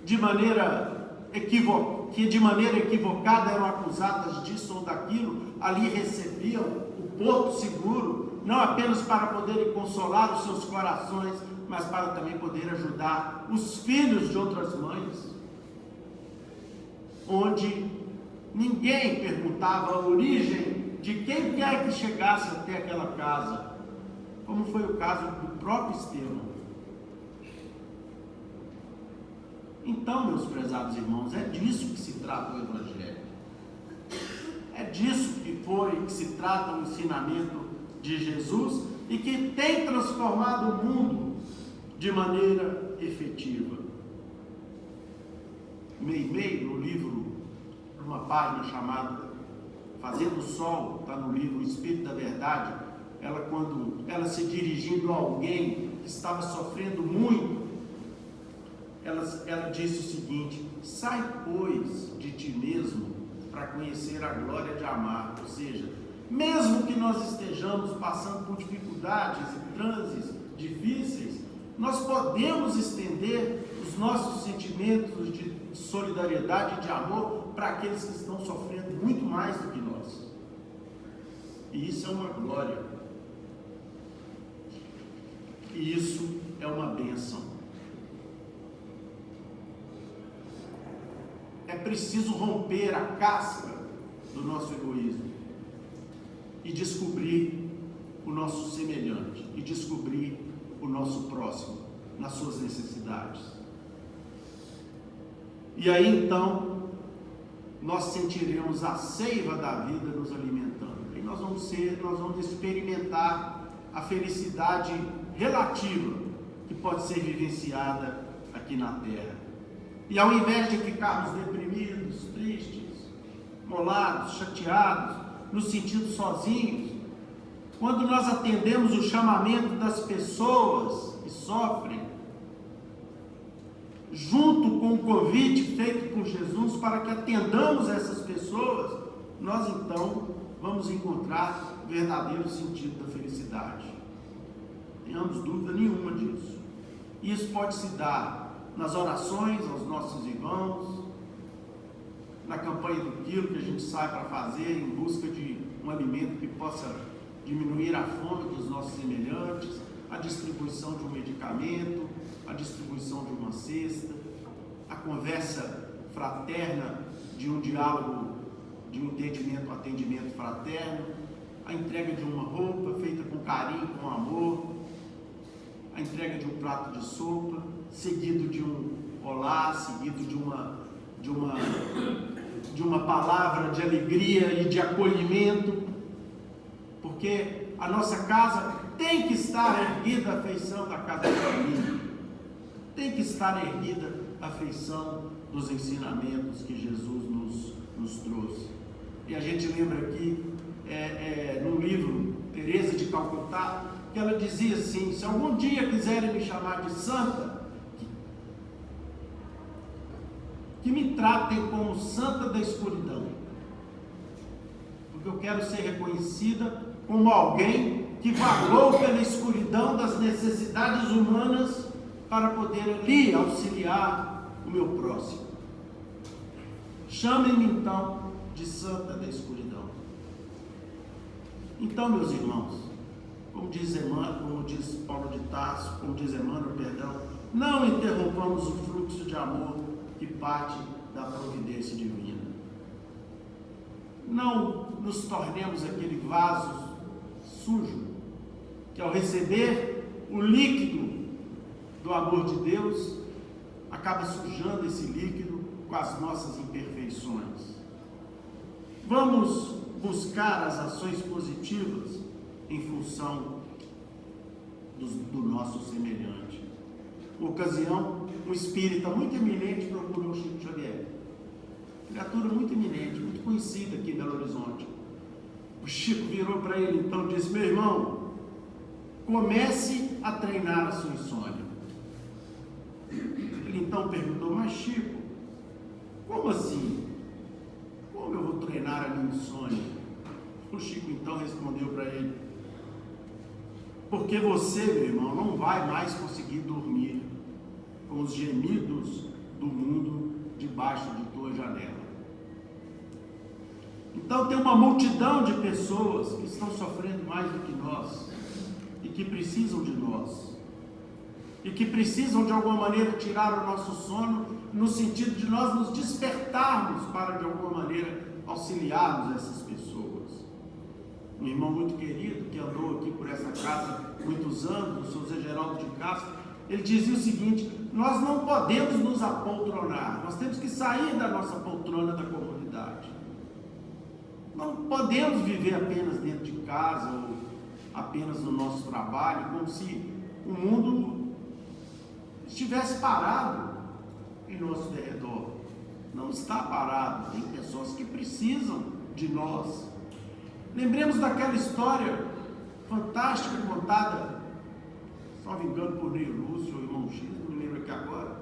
de maneira equivocada, eram acusadas disso ou daquilo, ali recebiam o porto seguro, não apenas para poderem consolar os seus corações, mas para também poder ajudar os filhos de outras mães, onde ninguém perguntava a origem de quem quer que chegasse até aquela casa, como foi o caso do próprio Estevão. Então, meus prezados irmãos, é disso que se trata o Evangelho. É disso que se trata o ensinamento de Jesus e que tem transformado o mundo de maneira efetiva. Meimei, no livro, numa página chamada Fazendo Sol, está no livro O Espírito da Verdade, quando ela se dirigindo a alguém que estava sofrendo muito, ela disse o seguinte: sai, pois, de ti mesmo para conhecer a glória de amar. Ou seja, mesmo que nós estejamos passando por dificuldades e transes difíceis, nós podemos estender os nossos sentimentos de solidariedade e de amor para aqueles que estão sofrendo muito mais do que nós. E isso é uma glória. E isso é uma bênção. É preciso romper a casca do nosso egoísmo e descobrir o nosso semelhante, e descobrir o nosso próximo nas suas necessidades. E aí então nós sentiremos a seiva da vida nos alimentando, e nós vamos experimentar a felicidade relativa que pode ser vivenciada aqui na terra. E ao invés de ficarmos deprimidos, tristes, molados, chateados, nos sentindo sozinhos, quando nós atendemos o chamamento das pessoas que sofrem, junto com o convite feito por Jesus para que atendamos essas pessoas, nós então vamos encontrar o verdadeiro sentido da felicidade. Não tenhamos dúvida nenhuma disso. Isso pode se dar nas orações aos nossos irmãos, na campanha do quilo que a gente sai para fazer em busca de um alimento que possa diminuir a fome dos nossos semelhantes, a distribuição de um medicamento, a distribuição de uma cesta, a conversa fraterna de um diálogo, de um atendimento fraterno, a entrega de uma roupa feita com carinho, com amor, a entrega de um prato de sopa, seguido de um olá, seguido de uma palavra de alegria e de acolhimento, porque a nossa casa tem que estar erguida a feição da casa da família, tem que estar erguida a feição dos ensinamentos que Jesus nos trouxe. E a gente lembra aqui, no livro Teresa de Calcutá, que ela dizia assim: se algum dia quiserem me chamar de santa, que me tratem como santa da escuridão, porque eu quero ser reconhecida como alguém que vagou pela escuridão das necessidades humanas para poder ali auxiliar o meu próximo. Chamem-me então de santa da escuridão. Então, meus irmãos, como diz Paulo de Tarso, como diz Emmanuel, não interrompamos o fluxo de amor que parte da providência divina. Não nos tornemos aquele vaso sujo que, ao receber o líquido do amor de Deus acaba sujando esse líquido com as nossas imperfeições. Vamos buscar as ações positivas em função do nosso semelhante. Uma ocasião, um espírita muito eminente procurou Chico Xavier. Criatura muito eminente, muito conhecida aqui em Belo Horizonte. O Chico virou para ele então e disse: meu irmão, comece a treinar a sua insônia. Ele então perguntou: mas Chico, como assim? Como eu vou treinar a minha insônia? O Chico então respondeu para ele: porque você, meu irmão, não vai mais conseguir dormir com os gemidos do mundo debaixo de tua janela. Então tem uma multidão de pessoas que estão sofrendo mais do que nós e que precisam de nós e que precisam de alguma maneira tirar o nosso sono, no sentido de nós nos despertarmos para de alguma maneira auxiliarmos essas pessoas. Um irmão muito querido que andou aqui por essa casa muitos anos, o Sr. Zé Geraldo de Castro, ele dizia o seguinte: nós não podemos nos apoltronar, nós temos que sair da nossa poltrona da comunidade. Não podemos viver apenas dentro de casa ou apenas no nosso trabalho, como se o mundo estivesse parado em nosso derredor. Não está parado, tem pessoas que precisam de nós. Lembremos daquela história fantástica contada, só me engano, por Neio Lúcio ou Irmão X, não me lembro aqui agora,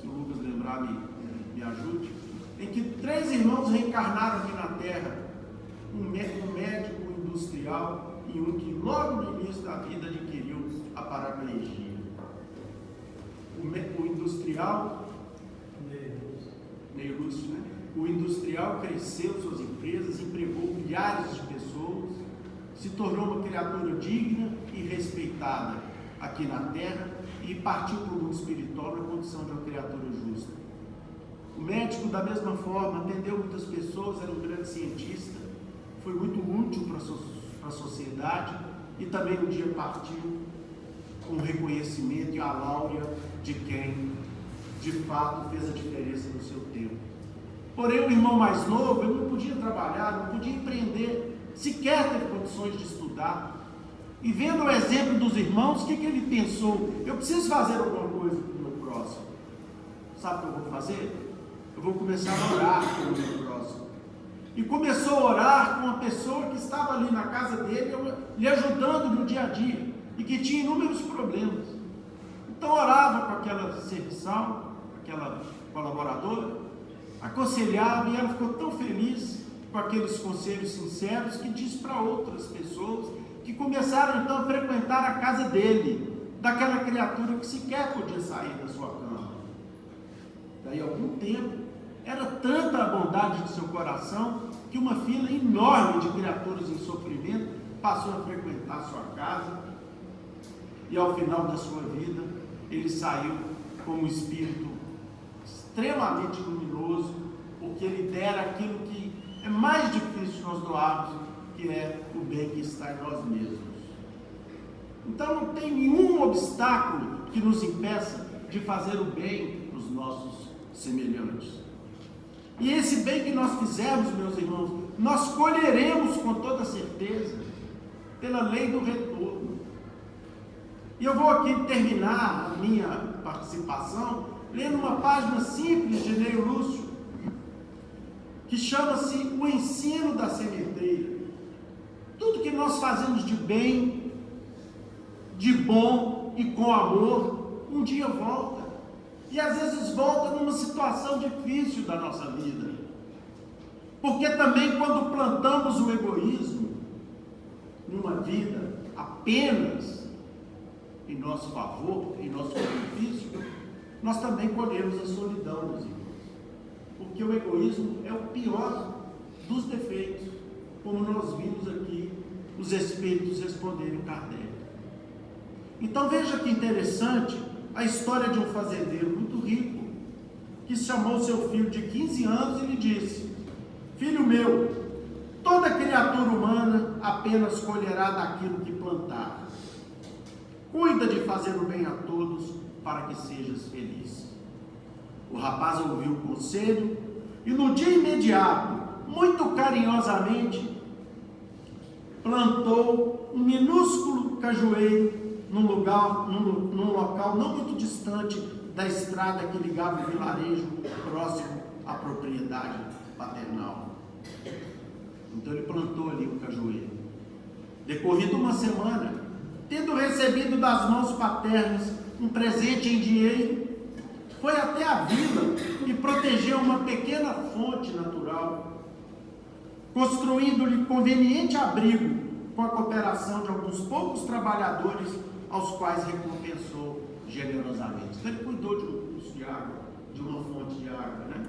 se o Lucas lembrar me ajude, em que 3 irmãos reencarnaram aqui na Terra, um médico, um industrial e um que logo no início da vida adquiriu a paraplegia. O industrial, Neio Lúcio, né? O industrial cresceu suas empresas, empregou milhares de pessoas, se tornou uma criatura digna e respeitada aqui na Terra e partiu para o mundo espiritual na condição de uma criatura justa. O médico, da mesma forma, atendeu muitas pessoas, era um grande cientista, foi muito útil para a sociedade e também um dia partiu com o reconhecimento e a láurea de quem, de fato, fez a diferença no seu tempo. Porém, o irmão mais novo, ele não podia trabalhar, não podia empreender, sequer teve condições de estudar. E vendo o exemplo dos irmãos, o que ele pensou? Eu preciso fazer alguma coisa para o meu próximo. Sabe o que eu vou fazer? Eu vou começar a orar pelo meu próximo. E começou a orar com uma pessoa que estava ali na casa dele, lhe ajudando no dia a dia, e que tinha inúmeros problemas. Então orava com aquela serviçal, aquela colaboradora, aconselhava, e ela ficou tão feliz com aqueles conselhos sinceros que disse para outras pessoas que começaram então a frequentar a casa dele, daquela criatura que sequer podia sair da sua cama. Daí a algum tempo, era tanta a bondade de seu coração que uma fila enorme de criaturas em sofrimento passou a frequentar a sua casa, e ao final da sua vida ele saiu como um espírito extremamente luminoso, porque ele dera aquilo que é mais difícil nós doarmos, que é o bem que está em nós mesmos. Então não tem nenhum obstáculo que nos impeça de fazer o bem para os nossos semelhantes. E esse bem que nós fizermos, meus irmãos, nós colheremos com toda certeza, pela lei do retorno. E eu vou aqui terminar a minha participação lendo uma página simples de Neio Lúcio, que chama-se O Ensino da Sementeira. Tudo que nós fazemos de bem, de bom e com amor, um dia volta. E às vezes volta numa situação difícil da nossa vida. Porque também quando plantamos o egoísmo numa vida apenas em nosso favor, em nosso benefício, nós também colhemos a solidão, meus irmãos. Porque o egoísmo é o pior dos defeitos, como nós vimos aqui os espíritos responderem Kardec. Então veja que interessante a história de um fazendeiro muito rico, que chamou seu filho de 15 anos e lhe disse: filho meu, toda criatura humana apenas colherá daquilo que plantar. Cuida de fazer o bem a todos, para que sejas feliz. O rapaz ouviu o conselho e no dia imediato, muito carinhosamente, plantou um minúsculo cajueiro num local não muito distante da estrada que ligava o vilarejo próximo à propriedade paternal. Então ele plantou ali o cajueiro. Decorrido uma semana, tendo recebido das mãos paternas um presente em dinheiro, foi até a vila e protegeu uma pequena fonte natural, construindo-lhe conveniente abrigo com a cooperação de alguns poucos trabalhadores aos quais recompensou generosamente. Então ele cuidou de um curso de água, de uma fonte de água, né?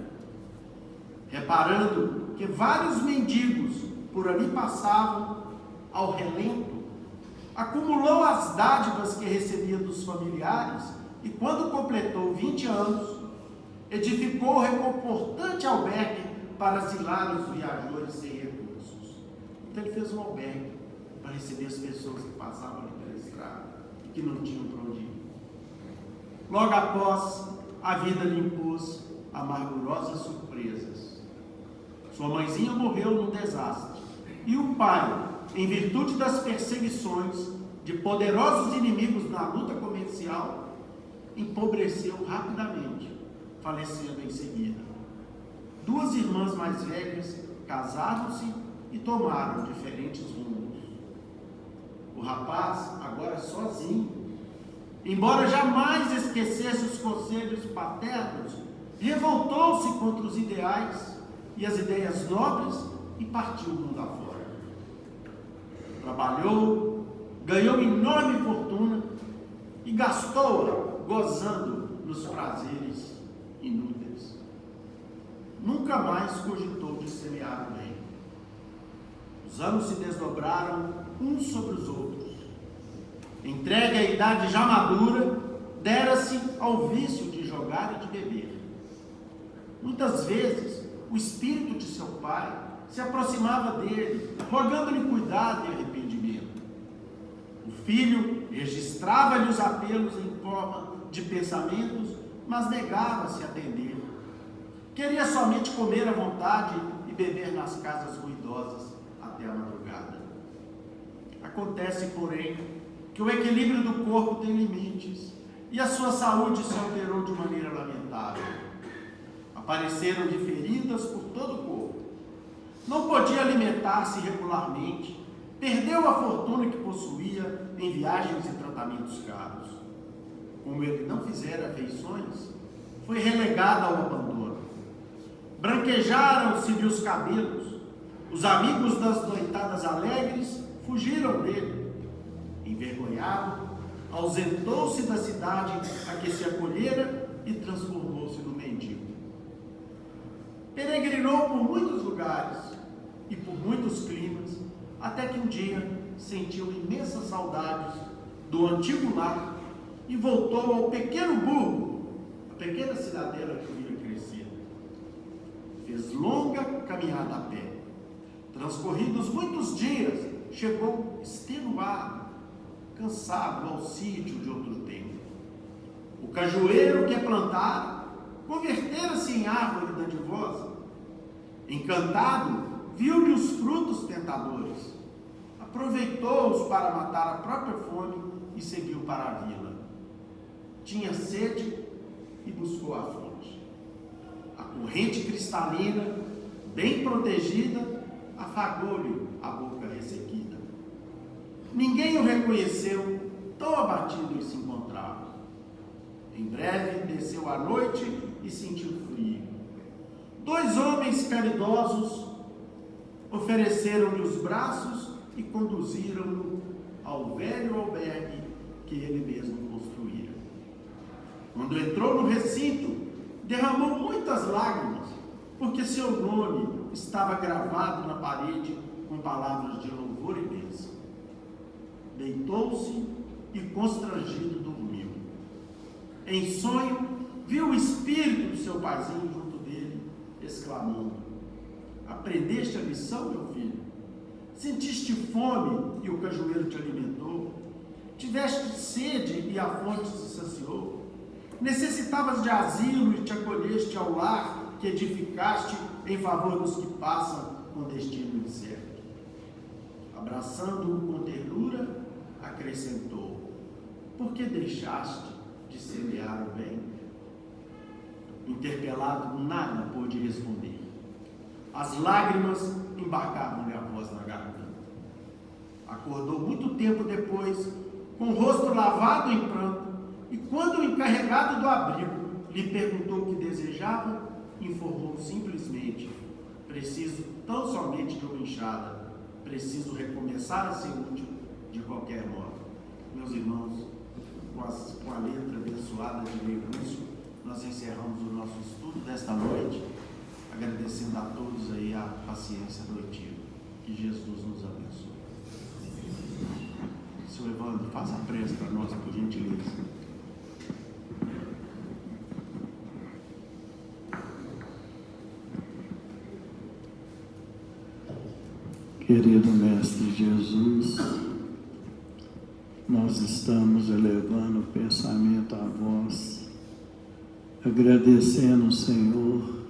Reparando que vários mendigos por ali passavam ao relento, acumulou as dádivas que recebia dos familiares e, quando completou 20 anos, edificou o reconfortante albergue para asilar os viajores sem recursos. Então ele fez um albergue para receber as pessoas que passavam ali pela estrada e que não tinham para onde ir. Logo após, a vida lhe impôs amargurosas surpresas. Sua mãezinha morreu num desastre e o pai, em virtude das perseguições de poderosos inimigos na luta comercial, empobreceu rapidamente, falecendo em seguida. Duas irmãs mais velhas casaram-se e tomaram diferentes rumos. O rapaz, agora sozinho, embora jamais esquecesse os conselhos paternos, revoltou-se contra os ideais e as ideias nobres e partiu o mundo afora. Trabalhou, ganhou enorme fortuna e gastou-a gozando nos prazeres inúteis. Nunca mais cogitou de semear o bem. Os anos se desdobraram uns sobre os outros. Entregue à idade já madura, dera-se ao vício de jogar e de beber. Muitas vezes, o espírito de seu pai se aproximava dele, rogando-lhe cuidado e arrependimento. O filho registrava-lhe os apelos em forma de pensamentos, mas negava-se a atender. Queria somente comer à vontade e beber nas casas ruidosas até a madrugada. Acontece, porém, que o equilíbrio do corpo tem limites e a sua saúde se alterou de maneira lamentável. Apareceram-lhe feridas por todo o corpo. Não podia alimentar-se regularmente, perdeu a fortuna que possuía em viagens e tratamentos caros. Como ele não fizera afeições, foi relegado ao abandono. Branquejaram-se-lhe os cabelos, os amigos das noitadas alegres fugiram dele. Envergonhado, ausentou-se da cidade a que se acolhera e transformou-se no mendigo. Peregrinou por muitos lugares e por muitos climas, até que um dia sentiu imensas saudades do antigo lar e voltou ao pequeno burgo, a pequena cidadela que o vira crescer. Fez longa caminhada a pé. Transcorridos muitos dias, chegou extenuado, cansado ao sítio de outro tempo. O cajueiro que plantara convertera-se em árvore dadivosa. Encantado, viu-lhe os frutos tentadores. Aproveitou-os para matar a própria fome e seguiu para a vila. Tinha sede e buscou a fonte. A corrente cristalina, bem protegida, afagou-lhe a boca ressequida. Ninguém o reconheceu, tão abatido ele se encontrava. Em breve desceu a noite e sentiu frio. Dois homens caridosos ofereceram-lhe os braços e conduziram-no ao velho albergue que ele mesmo construíra. Quando entrou no recinto, derramou muitas lágrimas, porque seu nome estava gravado na parede com palavras de louvor e bênção. Deitou-se e, constrangido, dormiu. Em sonho, viu o espírito do seu paizinho junto dele, exclamando: aprendeste a lição, meu filho? Sentiste fome e o cajueiro te alimentou? Tiveste sede e a fonte se saciou? Necessitavas de asilo e te acolheste ao lar que edificaste em favor dos que passam com destino incerto. Abraçando-o com ternura, acrescentou: por que deixaste de semear o bem? Interpelado, nada pôde responder. As lágrimas embarcavam-lhe a voz na garganta. Acordou muito tempo depois, com o rosto lavado em pranto, e quando o encarregado do abrigo lhe perguntou o que desejava, informou simplesmente: preciso tão somente de uma enxada, preciso recomeçar a ser útil de qualquer modo. Meus irmãos, com a letra abençoada de Leio Lúcio, nós encerramos o nosso estudo desta noite, agradecendo a todos aí a paciência noitiva. Que Jesus nos abençoe. Senhor Evandro, faça a prece para nós, por gentileza. Querido Mestre Jesus, nós estamos elevando o pensamento a vós, agradecendo, Senhor,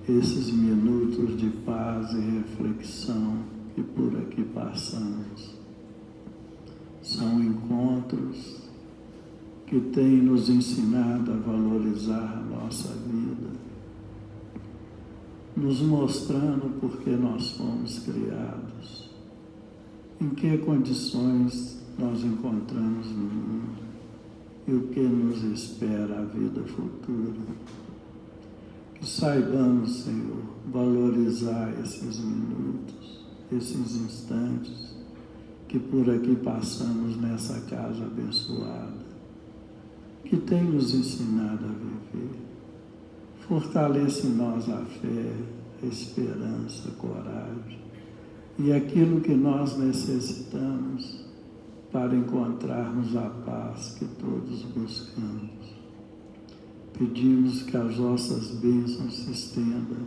esses minutos de paz e reflexão que por aqui passamos. São encontros que têm nos ensinado a valorizar a nossa vida, nos mostrando por que nós fomos criados, em que condições nós encontramos no mundo e o que nos espera a vida futura. Que saibamos, Senhor, valorizar esses minutos, esses instantes que por aqui passamos nessa casa abençoada, que tem nos ensinado a viver. Fortalece em nós a fé, a esperança, a coragem e aquilo que nós necessitamos para encontrarmos a paz que todos buscamos. Pedimos que as vossas bênçãos se estendam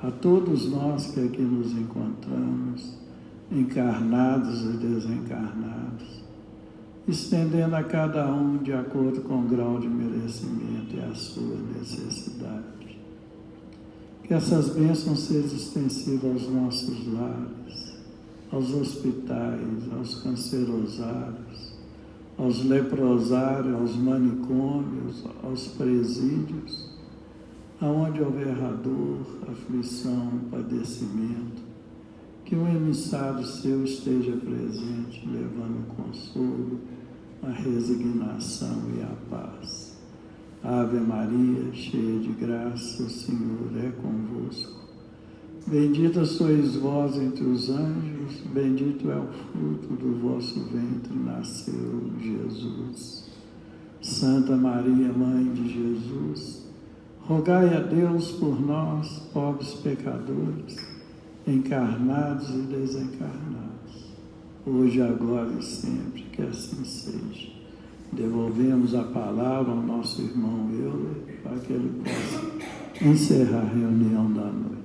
a todos nós que aqui nos encontramos, encarnados e desencarnados, estendendo a cada um de acordo com o grau de merecimento e a sua necessidade. Que essas bênçãos sejam extensivas aos nossos lares, aos hospitais, aos cancerosários, aos leprosários, aos manicômios, aos presídios, aonde houver dor, aflição, padecimento, que um emissário seu esteja presente, levando o consolo, a resignação e a paz. Ave Maria, cheia de graça, o Senhor é convosco. Bendita sois vós entre os anjos, bendito é o fruto do vosso ventre, nasceu Jesus. Santa Maria, Mãe de Jesus, rogai a Deus por nós, pobres pecadores, encarnados e desencarnados, hoje, agora e sempre, que assim seja. Devolvemos a palavra ao nosso irmão Euler, para que ele possa encerrar a reunião da noite.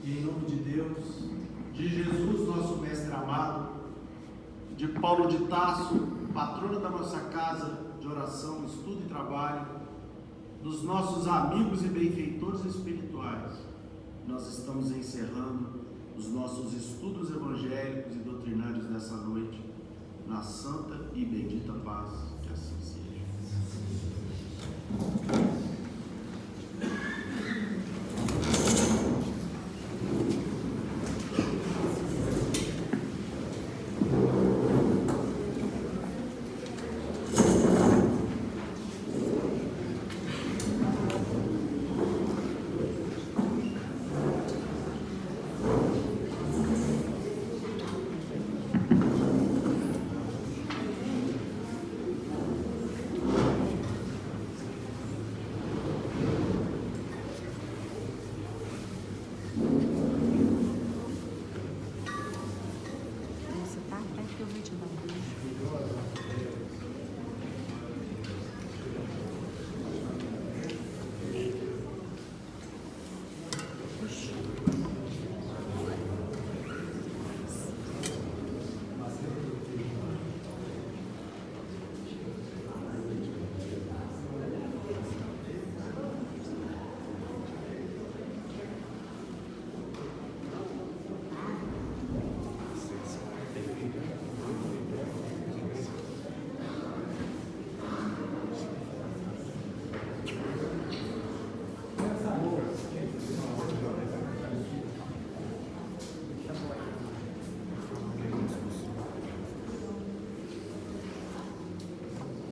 E em nome de Deus, de Jesus, nosso Mestre amado, de Paulo de Tarso, patrono da nossa casa de oração, estudo e trabalho, dos nossos amigos e benfeitores espirituais, nós estamos encerrando os nossos estudos evangélicos e doutrinários dessa noite, na santa e bendita paz, que assim seja. Você tá? É que eu vou te dar um beijo.